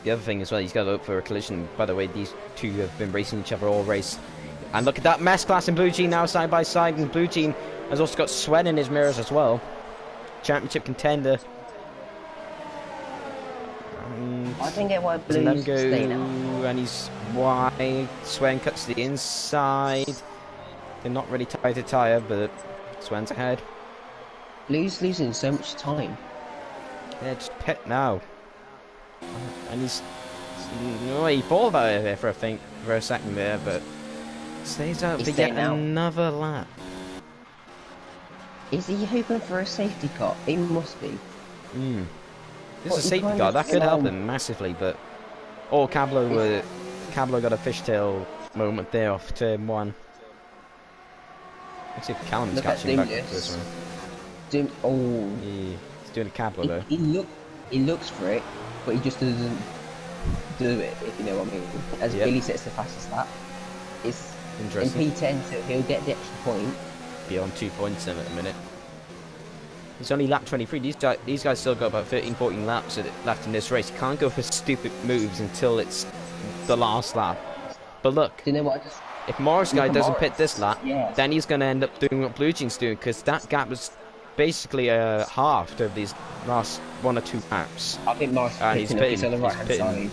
The other thing as well, he's got to look for a collision. By the way, these 2 have been racing each other all race. And look at that Mess Class and Blue Jean now side by side. And Blue Jean has also got Swen in his mirrors as well. Championship contender. I don't get why Blue's staying out. And he's wide. Swen cuts to the inside. They're not really tire to tire, but Swen's ahead. Blue's losing so much time. Yeah, just pit now. And he's... Oh, he thought about it there for a second there, but stays out for yet another lap. Is he hoping for a safety car? He must be. This is a safety car, that could help him massively, but... Oh, Cablo got a fishtail moment there off turn 1. Let's see if Callum's catching back to this one. He's doing a Cablo though. He looks for it, but he just doesn't do it, if you know what I mean. As Billy sets the fastest lap. It's in P10, so he'll get the extra point. Be on 2 points in a minute. It's only lap 23. These guys still got about 13-14 laps left in this race. You can't go for stupid moves until it's the last lap. But look, do you know what? If Morris guy doesn't pit this lap, then he's going to end up doing what Blue Jean's doing, because that gap was basically halved over these last 1 or 2 laps. I think Morris is pitting on the right-hand side.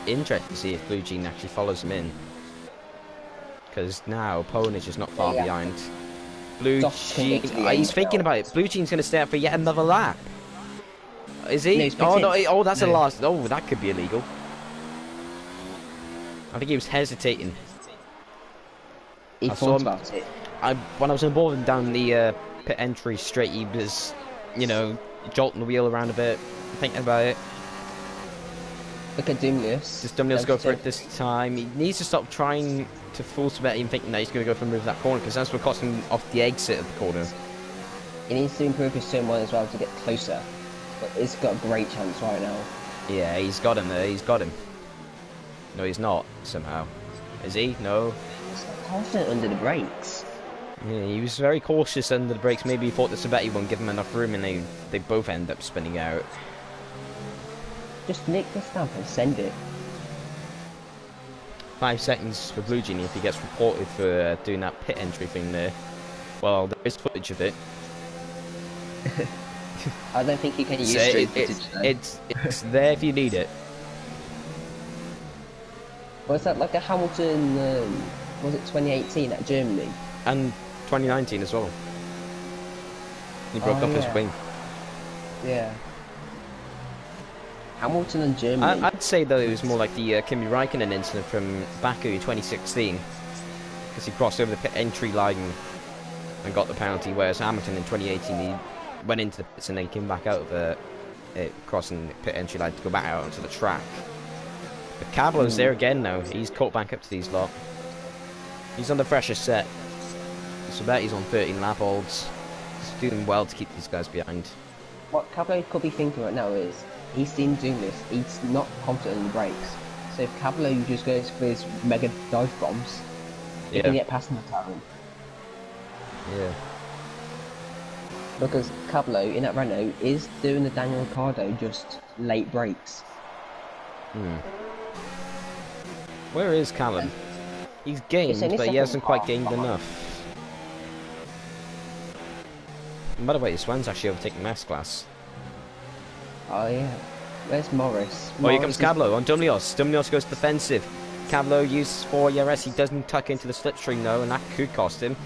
Interesting to see if Blue Jean actually follows him in, because now Ponage is not far behind. Blue Jean, he's thinking about it. Blue Jean's going to stay out for yet another lap. Is he? No, that's a last. Oh, that could be illegal. I think he was hesitating. He thought about it. When I was involved down the pit entry straight, he was, jolting the wheel around a bit, thinking about it. Look at Dumnius. Does Dumnius go for it this time? He needs to stop trying to force bet him thinking that he's going to go for a move that corner, because that's what cost him off the exit of the corner. He needs to improve his turn 1 as well to get closer. But it's got a great chance right now. Yeah, he's got him there. He's got him. No, he's not. Somehow, is he? No. He's not confident under the brakes. Yeah, he was very cautious under the brakes. Maybe he thought the Sabetti won't give him enough room, and they both end up spinning out. Just nick this stamp and send it. 5 seconds for Blue Genie if he gets reported for doing that pit entry thing there. Well, there is footage of it. I don't think you can use So street footage though. it's there if you need it. Was that like a Hamilton, was it 2018 at Germany? And 2019 as well. He broke off his wing. Yeah. Hamilton and Germany. I'd say though it was more like the Kimi Raikkonen incident from Baku 2016, because he crossed over the pit entry line and got the penalty, whereas Hamilton in 2018 he went into the pits and then came back out of crossing the pit entry line to go back out onto the track. But Cablo's there again now. He's caught back up to these lot. He's on the fresher set. So bet he's on 13 lap olds. He's doing well to keep these guys behind. What Cablo could be thinking right now is, he's seen doing this, he's not confident in the brakes. So if Cablo just goes for his mega dive bombs, he can get past McLaren. Yeah. Because Cablo in that Renault is doing the Daniel Ricciardo just late brakes. Where is Callum? He's gained, but he hasn't quite gained enough. And by the way, Swan's actually overtaking Mass Class. Oh yeah. Where's Morris? Oh, here comes Cablo on Dumlios. Dumlios goes defensive. Cablo uses 4 ERS. He doesn't tuck into the slipstream though, and that could cost him.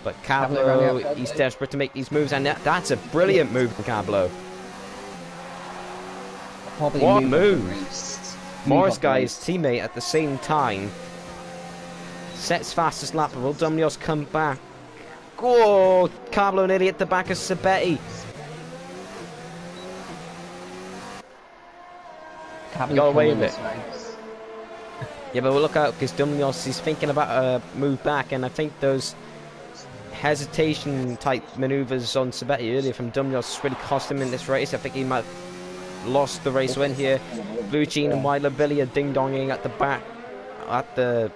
But Cablo, he's desperate to make these moves, and that's a brilliant move from Cablo. What a move! Morris guy, his teammate at the same time. Sets fastest lap, will Dumlios come back? Oh, Cablo nearly at the back of Sabetti. Got away with it. Yeah, but we'll look out because Dumlios is thinking about a move back, and I think those hesitation type maneuvers on Sabetti earlier from Dumlios really cost him in this race. I think he might have lost the race win here. Blue Jean and Weiler Billy are ding-donging at the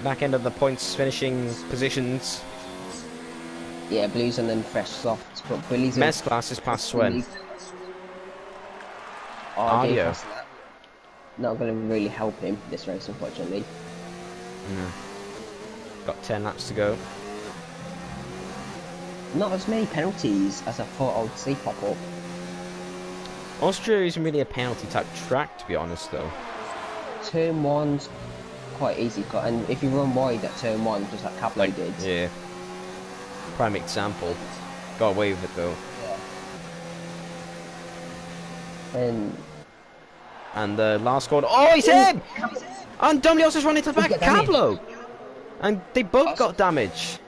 back end of the points finishing positions. Yeah, Blue's and then fresh softs, but Billy's Mess class is past Swen. Audio. Not going to really help him this race, unfortunately. Got 10 laps to go. Not as many penalties as I thought I would see pop up. Austria isn't really a penalty type track, to be honest, though. Turn 1's quite easy cut, and if you run wide at turn 1, just like Cablo did. Yeah. Prime example. Got away with it, though. Yeah. And the last corner. Oh, he's him! And Dumlios has run into the back of Cablo! And they both got damage.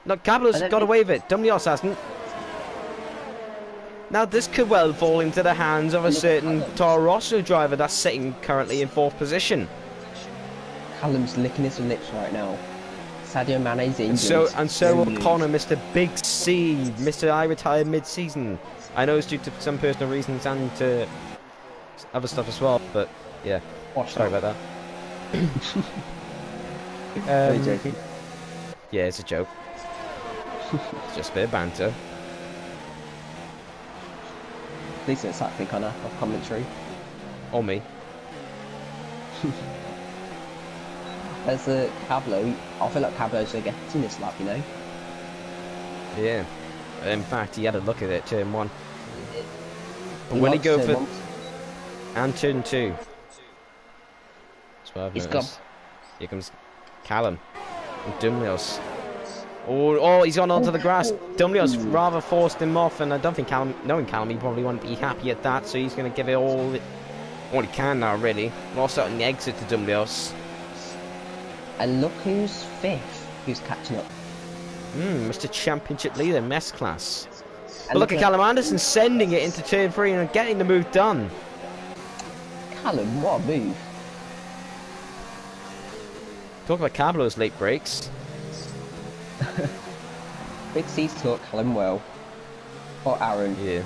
No, Cablo's got away with it. Dumlios hasn't. Now, this could well fall into the hands of a certain Toro Rosso driver that's sitting currently in 4th position. Callum's licking his lips right now. Sadio Mane's injured. And so will Connor, Mr. Big C, Mr. I retired mid-season. I know it's due to some personal reasons and to other stuff as well, but yeah. Sorry about that. Are you joking? Yeah, it's a joke. It's just a bit of banter. Please don't sack me, Connor, of commentary. Or me. As a Cablo, I feel like Cablo's getting this lap, you know? Yeah. In fact, he had a look at it, turn 1. But when he go for... And turn 2. That's what I've noticed. Here comes Callum. And Dumlios. Oh, he's gone onto the grass. Dumlios rather forced him off, and I don't think Callum, knowing Callum, he probably won't be happy at that, so he's going to give it all he can now, really. Lost out on the exit to Dumlios. And look who's 5th, who's catching up. Mr. Championship leader, Mess Class. But look at Callum Anderson sending it into turn 3 and getting the move done. Callum, what a move. Talk about Cablo's late breaks. Big C's taught Callum well. Or Aaron. Yeah.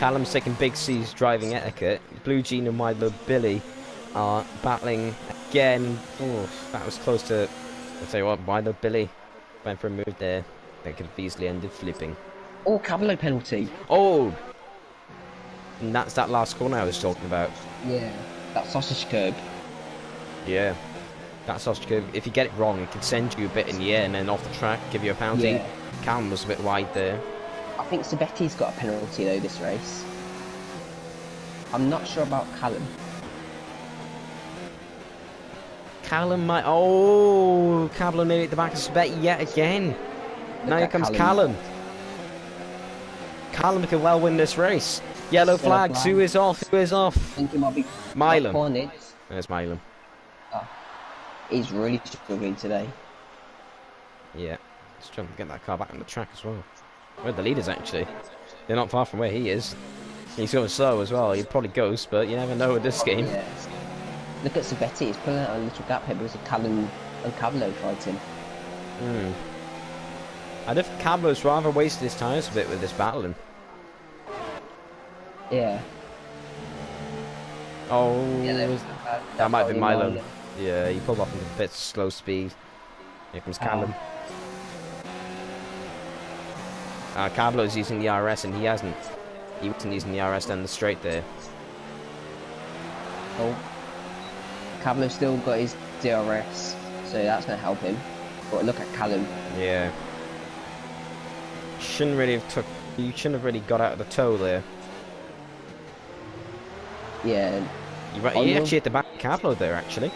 Callum's taking Big C's driving etiquette. Blue Jean and Milo Billy are battling again. Oh, that was close to... I'll tell you what, Milo Billy went for a move there that could have easily ended flipping. Oh, Cavallo penalty. Oh! And that's that last corner I was talking about. Yeah, that sausage curb. Yeah. That sausage curb, if you get it wrong, it can send you a bit in the air and then off the track, give you a penalty. Yeah. Callum was a bit wide there. I think Sabetti's got a penalty though this race. I'm not sure about Callum. Callum might... Oh! Callum nearly at the back of Sabetti yet again. Now here comes Callum. Callum could well win this race. Yellow flags. Who is off? Who is off? I think it might be Milan. There's Milan. Oh, he's really struggling today. Yeah. He's trying to get that car back on the track as well. Where the leaders actually. They're not far from where he is. He's going slow as well. He probably goes, but you never know with this game. Yeah. Look at Sabetti. He's pulling out a little gap here because of Callum and Cavallo fighting. I think Cavallo's rather wasted his tyres a bit with this battling. Yeah. Oh, Yeah, that might be Milo. Yeah, he pulled off into a bit slow speed. Here comes Callum. Cavallo's using the RS and he hasn't. He wasn't using the RS down the straight there. Oh. Cavallo's still got his DRS, so that's going to help him. But look at Callum. Yeah. Shouldn't really have took. You shouldn't have really got out of the toe there. Yeah. You actually hit the back of Cavallo there, actually.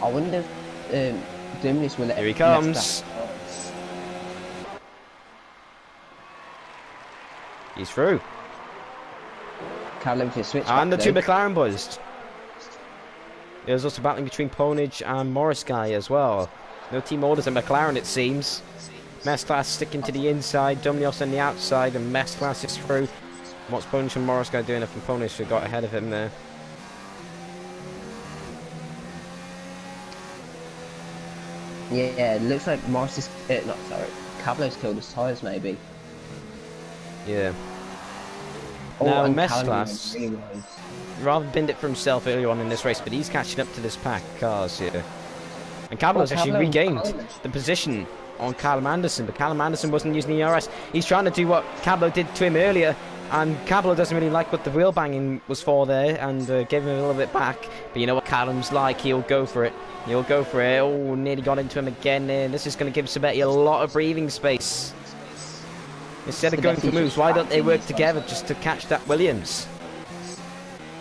I wonder if Dominus will let. Here he comes. He's through. Callum for switch. And the two McLaren boys. There's also battling between Ponage and Morris Guy as well. No team orders at McLaren, it seems. Mess Class sticking to the inside, Dominios on the outside, and Mess Class is through. What's Ponage and Morris Guy doing? If Ponage who got ahead of him there. Yeah, it looks like Morris is not sorry. Cavallo's killed his tyres, maybe. Yeah. Oh, now and Mess Callum Class really rather binned it for himself earlier on in this race, but he's catching up to this pack of cars here. And Cavallo's actually regained the position on Callum Anderson, but Callum Anderson wasn't using the ERS. He's trying to do what Cavallo did to him earlier, and Cavallo doesn't really like what the wheel banging was for there, and gave him a little bit back. But you know what Callum's like, he'll go for it. He'll go for it. Oh, nearly got into him again there. This is going to give Sabetti a lot of breathing space. Instead of going for moves, why don't they work together just to catch that Williams?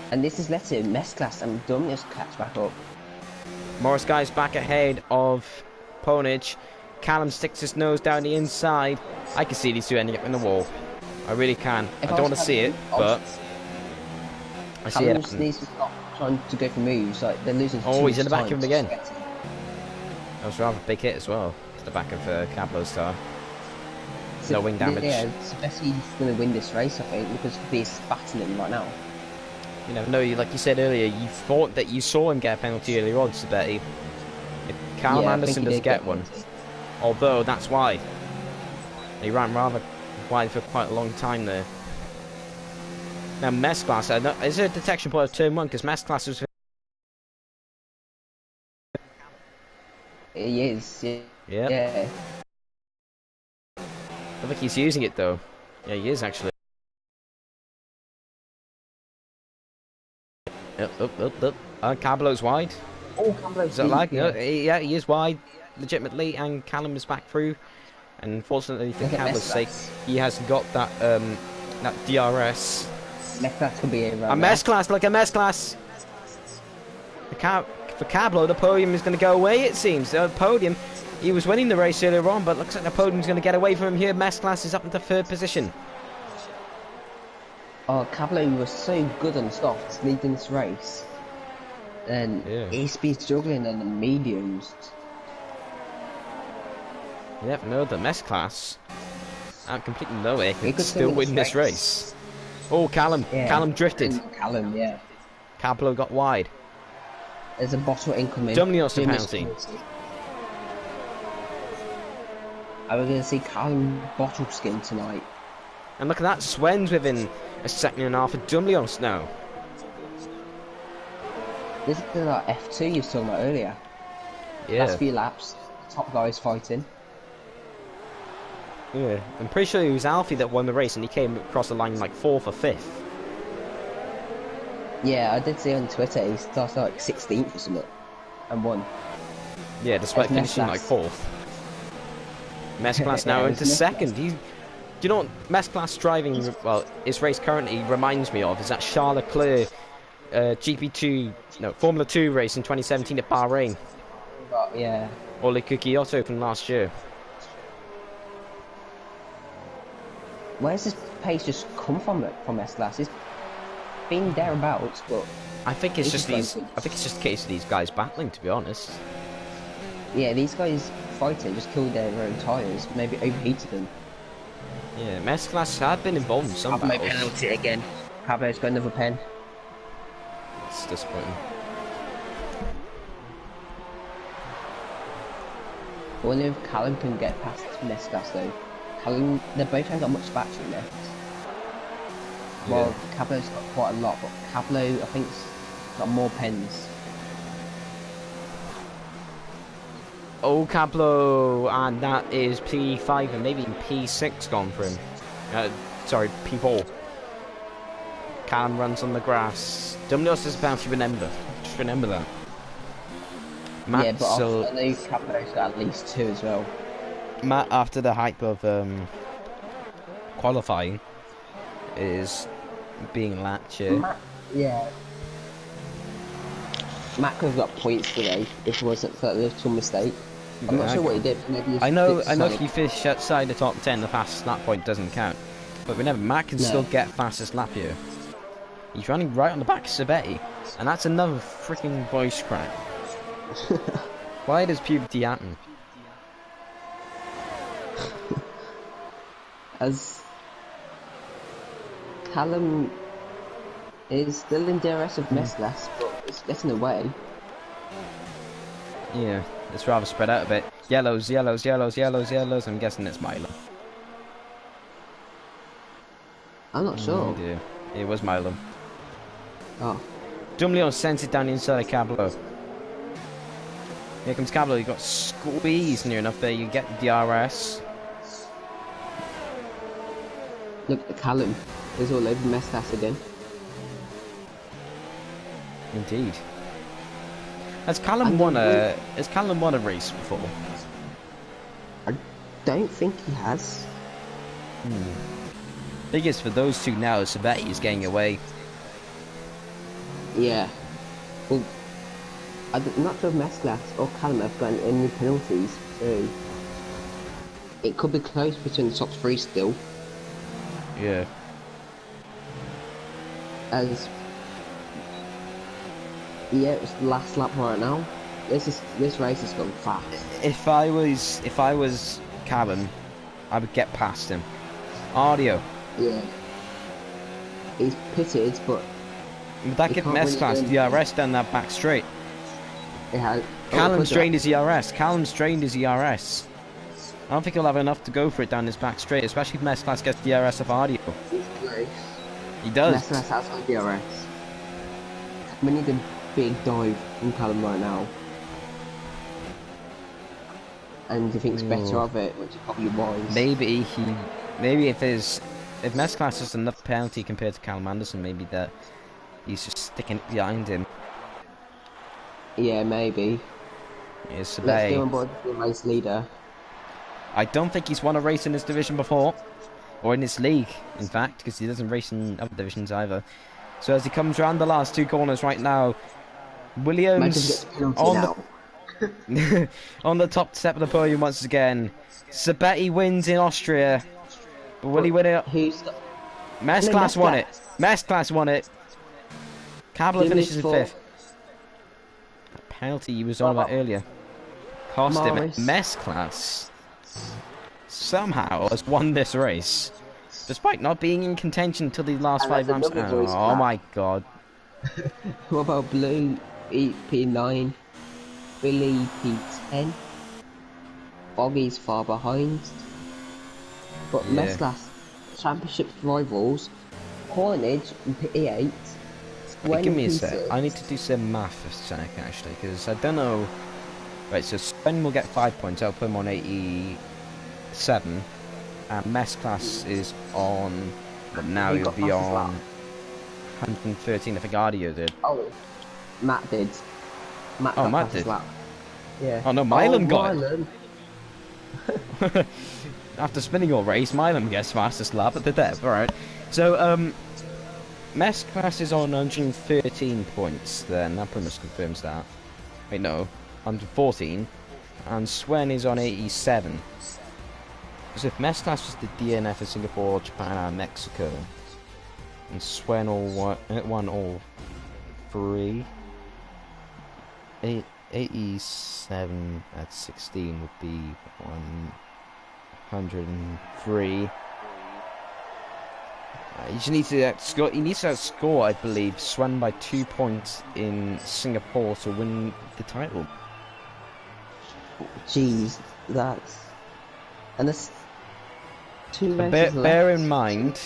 And this is letting Mess Class and Dominus catch back up. Morris Guy's back ahead of Ponage. Callum sticks his nose down the inside. I can see these two ending up in the wall. I really can. I don't want to see it, but I see it. Callum needs to stop trying to go for moves. Like they're losing. Oh, he's in the back of him again. That was rather a big hit as well to the back of Cavallo's car. No wing damage. Yeah, Sabetti's going to win this race, I think, because he's battling right now. You never know. Like you said earlier, you thought that you saw him get a penalty earlier on, Sabetti. If Callum Anderson does get one, although that's wide. He ran rather wide for quite a long time there. Now, Mess Class, is there a detection point of turn 1? Because Mess Class was... He is, yeah. Yep. Yeah. I don't think he's using it, though. Yeah, he is, actually. Up. Cavallo's wide. Oh, Cavallo's Is that like? Yeah. Yeah, he is wide, legitimately, and Callum is back through. And unfortunately for Cavallo's sake, he hasn't got that that DRS. Mess Class could be a Mess Class, like a Mess Class. For Cavallo, the podium is going to go away, it seems. The podium, he was winning the race earlier on, but looks like the podium's going to get away from him here. Mess Class is up into 3rd position. Oh, Cavallo was so good on softs leading this race. And he's been struggling on the mediums. Yep, no, the Mess Class, out completely nowhere, could still win this race. Oh, Callum. Yeah. Callum drifted. Callum, yeah. Cavallo got wide. There's a bottle incoming. Dominios the penalty. Are we going to see Callum bottle skin tonight? And look at that, Swen's within a second and a half of Dumlios now. This is the like, F2 you were talking about earlier. Yeah. Last few laps, top guys fighting. Yeah. I'm pretty sure it was Alfie that won the race and he came across the line like 4th or 5th. Yeah, I did see on Twitter he started like 16th or something and won. Yeah, despite It's finishing like 4th. Mesclas now Yeah, into it's second. Mesclas. Do you know what Mesclas driving, well, his race currently reminds me of is that Charles Leclerc Formula 2 race in 2017 at Bahrain. But, yeah. Or Le Cucchiotto from last year. Where's this pace just come from S-Class? It's been thereabouts, but I think it's just just a case of these guys battling, to be honest. yeah, these guys fighting just killed their own tyres, maybe overheated them. Yeah, Mesclas had been involved in some battles. penalty again. Pablo's got another pen. It's disappointing. I wonder if Callum can get past S-Class though. Callum, they both haven't got much battery left. Well, Cablo's got quite a lot, but Cablo, I think, has got more pens. Oh, Cablo, and that is P5 and maybe even P6 gone for him. Sorry, P4. Callum runs on the grass. Dumlios is a penalty, remember. Just remember that. Matt, Yeah, but I know Cablo's got at least 2 as well. Matt, after the hype of qualifying, is being latched here. Yeah. Matt could have got points today if it wasn't for that little mistake. I'm not sure what he did. Maybe I know if you finish outside the top 10, the fastest lap point doesn't count. But remember, Matt can still get fastest lap here. He's running right on the back of Sabetti, and that's another freaking voice crack. Why does puberty happen? As Callum is still in DRS of Mesclas, but it's getting away. Yeah, it's rather spread out a bit. Yellows, yellows, yellows, yellows, yellows. I'm guessing it's Milo. I'm not sure. Dear. It was Milo. Oh. Dumlios sends it down the inside of Cablo. Here comes Cablo. You got squeezed near enough there. You get the DRS. Look at Callum. He's all over Mesclas again. Indeed. Has Callum won a race before? I don't think he has. Biggest for those two now is Sabetti is getting away. Yeah. Well, I'm not sure if Mesclas or Callum have gotten any penalties, so it could be close between the top 3 still. Yeah. As yeah, it's the last lap right now. This race has gone fast. If I was Callum, I would get past him. Audio. Yeah. He's pitted, but Would that give Mesclas DRS down that back straight? it has. Callum strained his ERS. Callum strained his ERS. I don't think he'll have enough to go for it down his back straight, especially if Mesclas gets DRS of audio. He does. Mesclas has got DRS. We need a big dive from Callum right now. And he thinks better of it, which is probably wise. Maybe if Mesclas has enough penalty compared to Callum Anderson, maybe that he's just sticking it behind him. Yeah, maybe. Let's get on board the race leader. I don't think he's won a race in this division before, or in this league, in fact, because he doesn't race in other divisions either. So as he comes around the last 2 corners right now, Williams on the top step of the podium once again. Sabetti wins in Austria, but will he win it? Mesclas won it. Mesclas won it. Cablo finishes in 5th. That penalty he was on about earlier cost him. Mesclas somehow has won this race, despite not being in contention until the last 5 laps. Oh my god. What about Blue P9, Billy P10, Boggy's far behind, but Mesclas Championship rivals, Carnage and E8, Wait, Swen give and me a sec. P6. I need to do some math for a sec, actually, because I don't know. Right, so Sven will get 5 points. I'll put him on 87. And Mess Class is on. Well, now Who he'll got be fastest lap? on 113. I think Ardio did. Oh, Matt did. Matt Oh, got Matt fastest did. lap. Yeah. Oh no, Oh, Milam got Milan. it. After spinning all race, Milam gets fastest lap at the depth. All right. So Mess Class is on 113 points. Then that pretty much confirms that. Wait, no, 114, and Swen is on 87. So if Mess Class was the DNF for Singapore, Japan, and Mexico, and Swen won all three, 87 at 16 would be 103. You just need to outscore. He needs to outscore, I believe, Swen by 2 points in Singapore to win the title. Jeez, that's... And there's 2 races left. Bear in mind,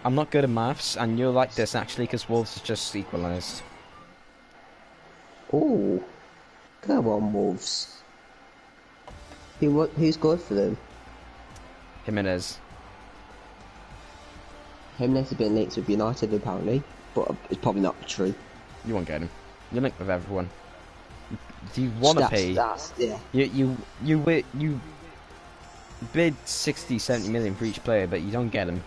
I'm not good at maths, and you'll like this actually, because Wolves has just equalised. Ooh. Come on, Wolves. Who's good for them? Jimenez. Jimenez has been linked with United apparently, but it's probably not true. You won't get him. You're linked with everyone. Do you want to pay? Yeah. You bid 60, 70 million for each player, but you don't get them.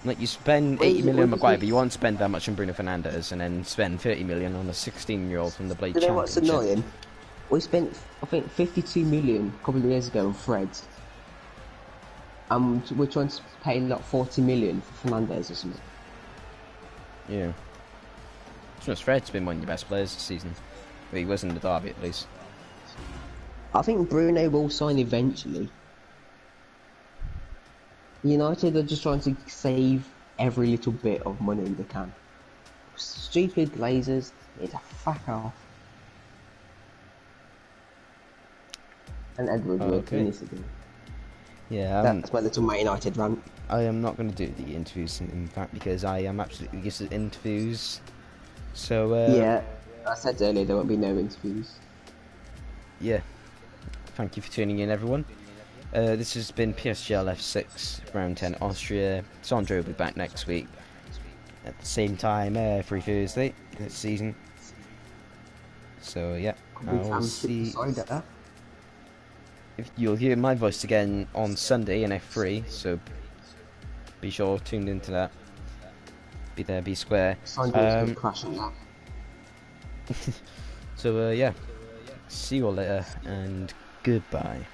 Like you spend 80 million on Maguire, but you won't spend that much on Bruno Fernandes, and then spend 30 million on a 16-year-old from the Blade Do you know what's Championship. annoying? We spent, I think, 52 million a couple of years ago on Fred. And we're trying to pay like 40 million for Fernandes or something. Yeah. Fred's been one of your best players this season. Well, he was in the derby at least. I think Bruno will sign eventually. United are just trying to save every little bit of money they can. Stupid Glazers need to fuck off. And Edward Okay. needs to do. Yeah, That's my little Man United rant. I am not going to do the interviews, in fact, because I am absolutely used to interviews. So, Yeah, I said earlier there won't be no interviews. Yeah. Thank you for tuning in, everyone. This has been PSGL F6, round 10, Austria. Sandro will be back next week at the same time, every Thursday this season. So, yeah, I'll see. If you'll hear my voice again on Sunday in F3, so be sure tuned into that. Be there, be square. Crashing that. So yeah, see you all later and goodbye.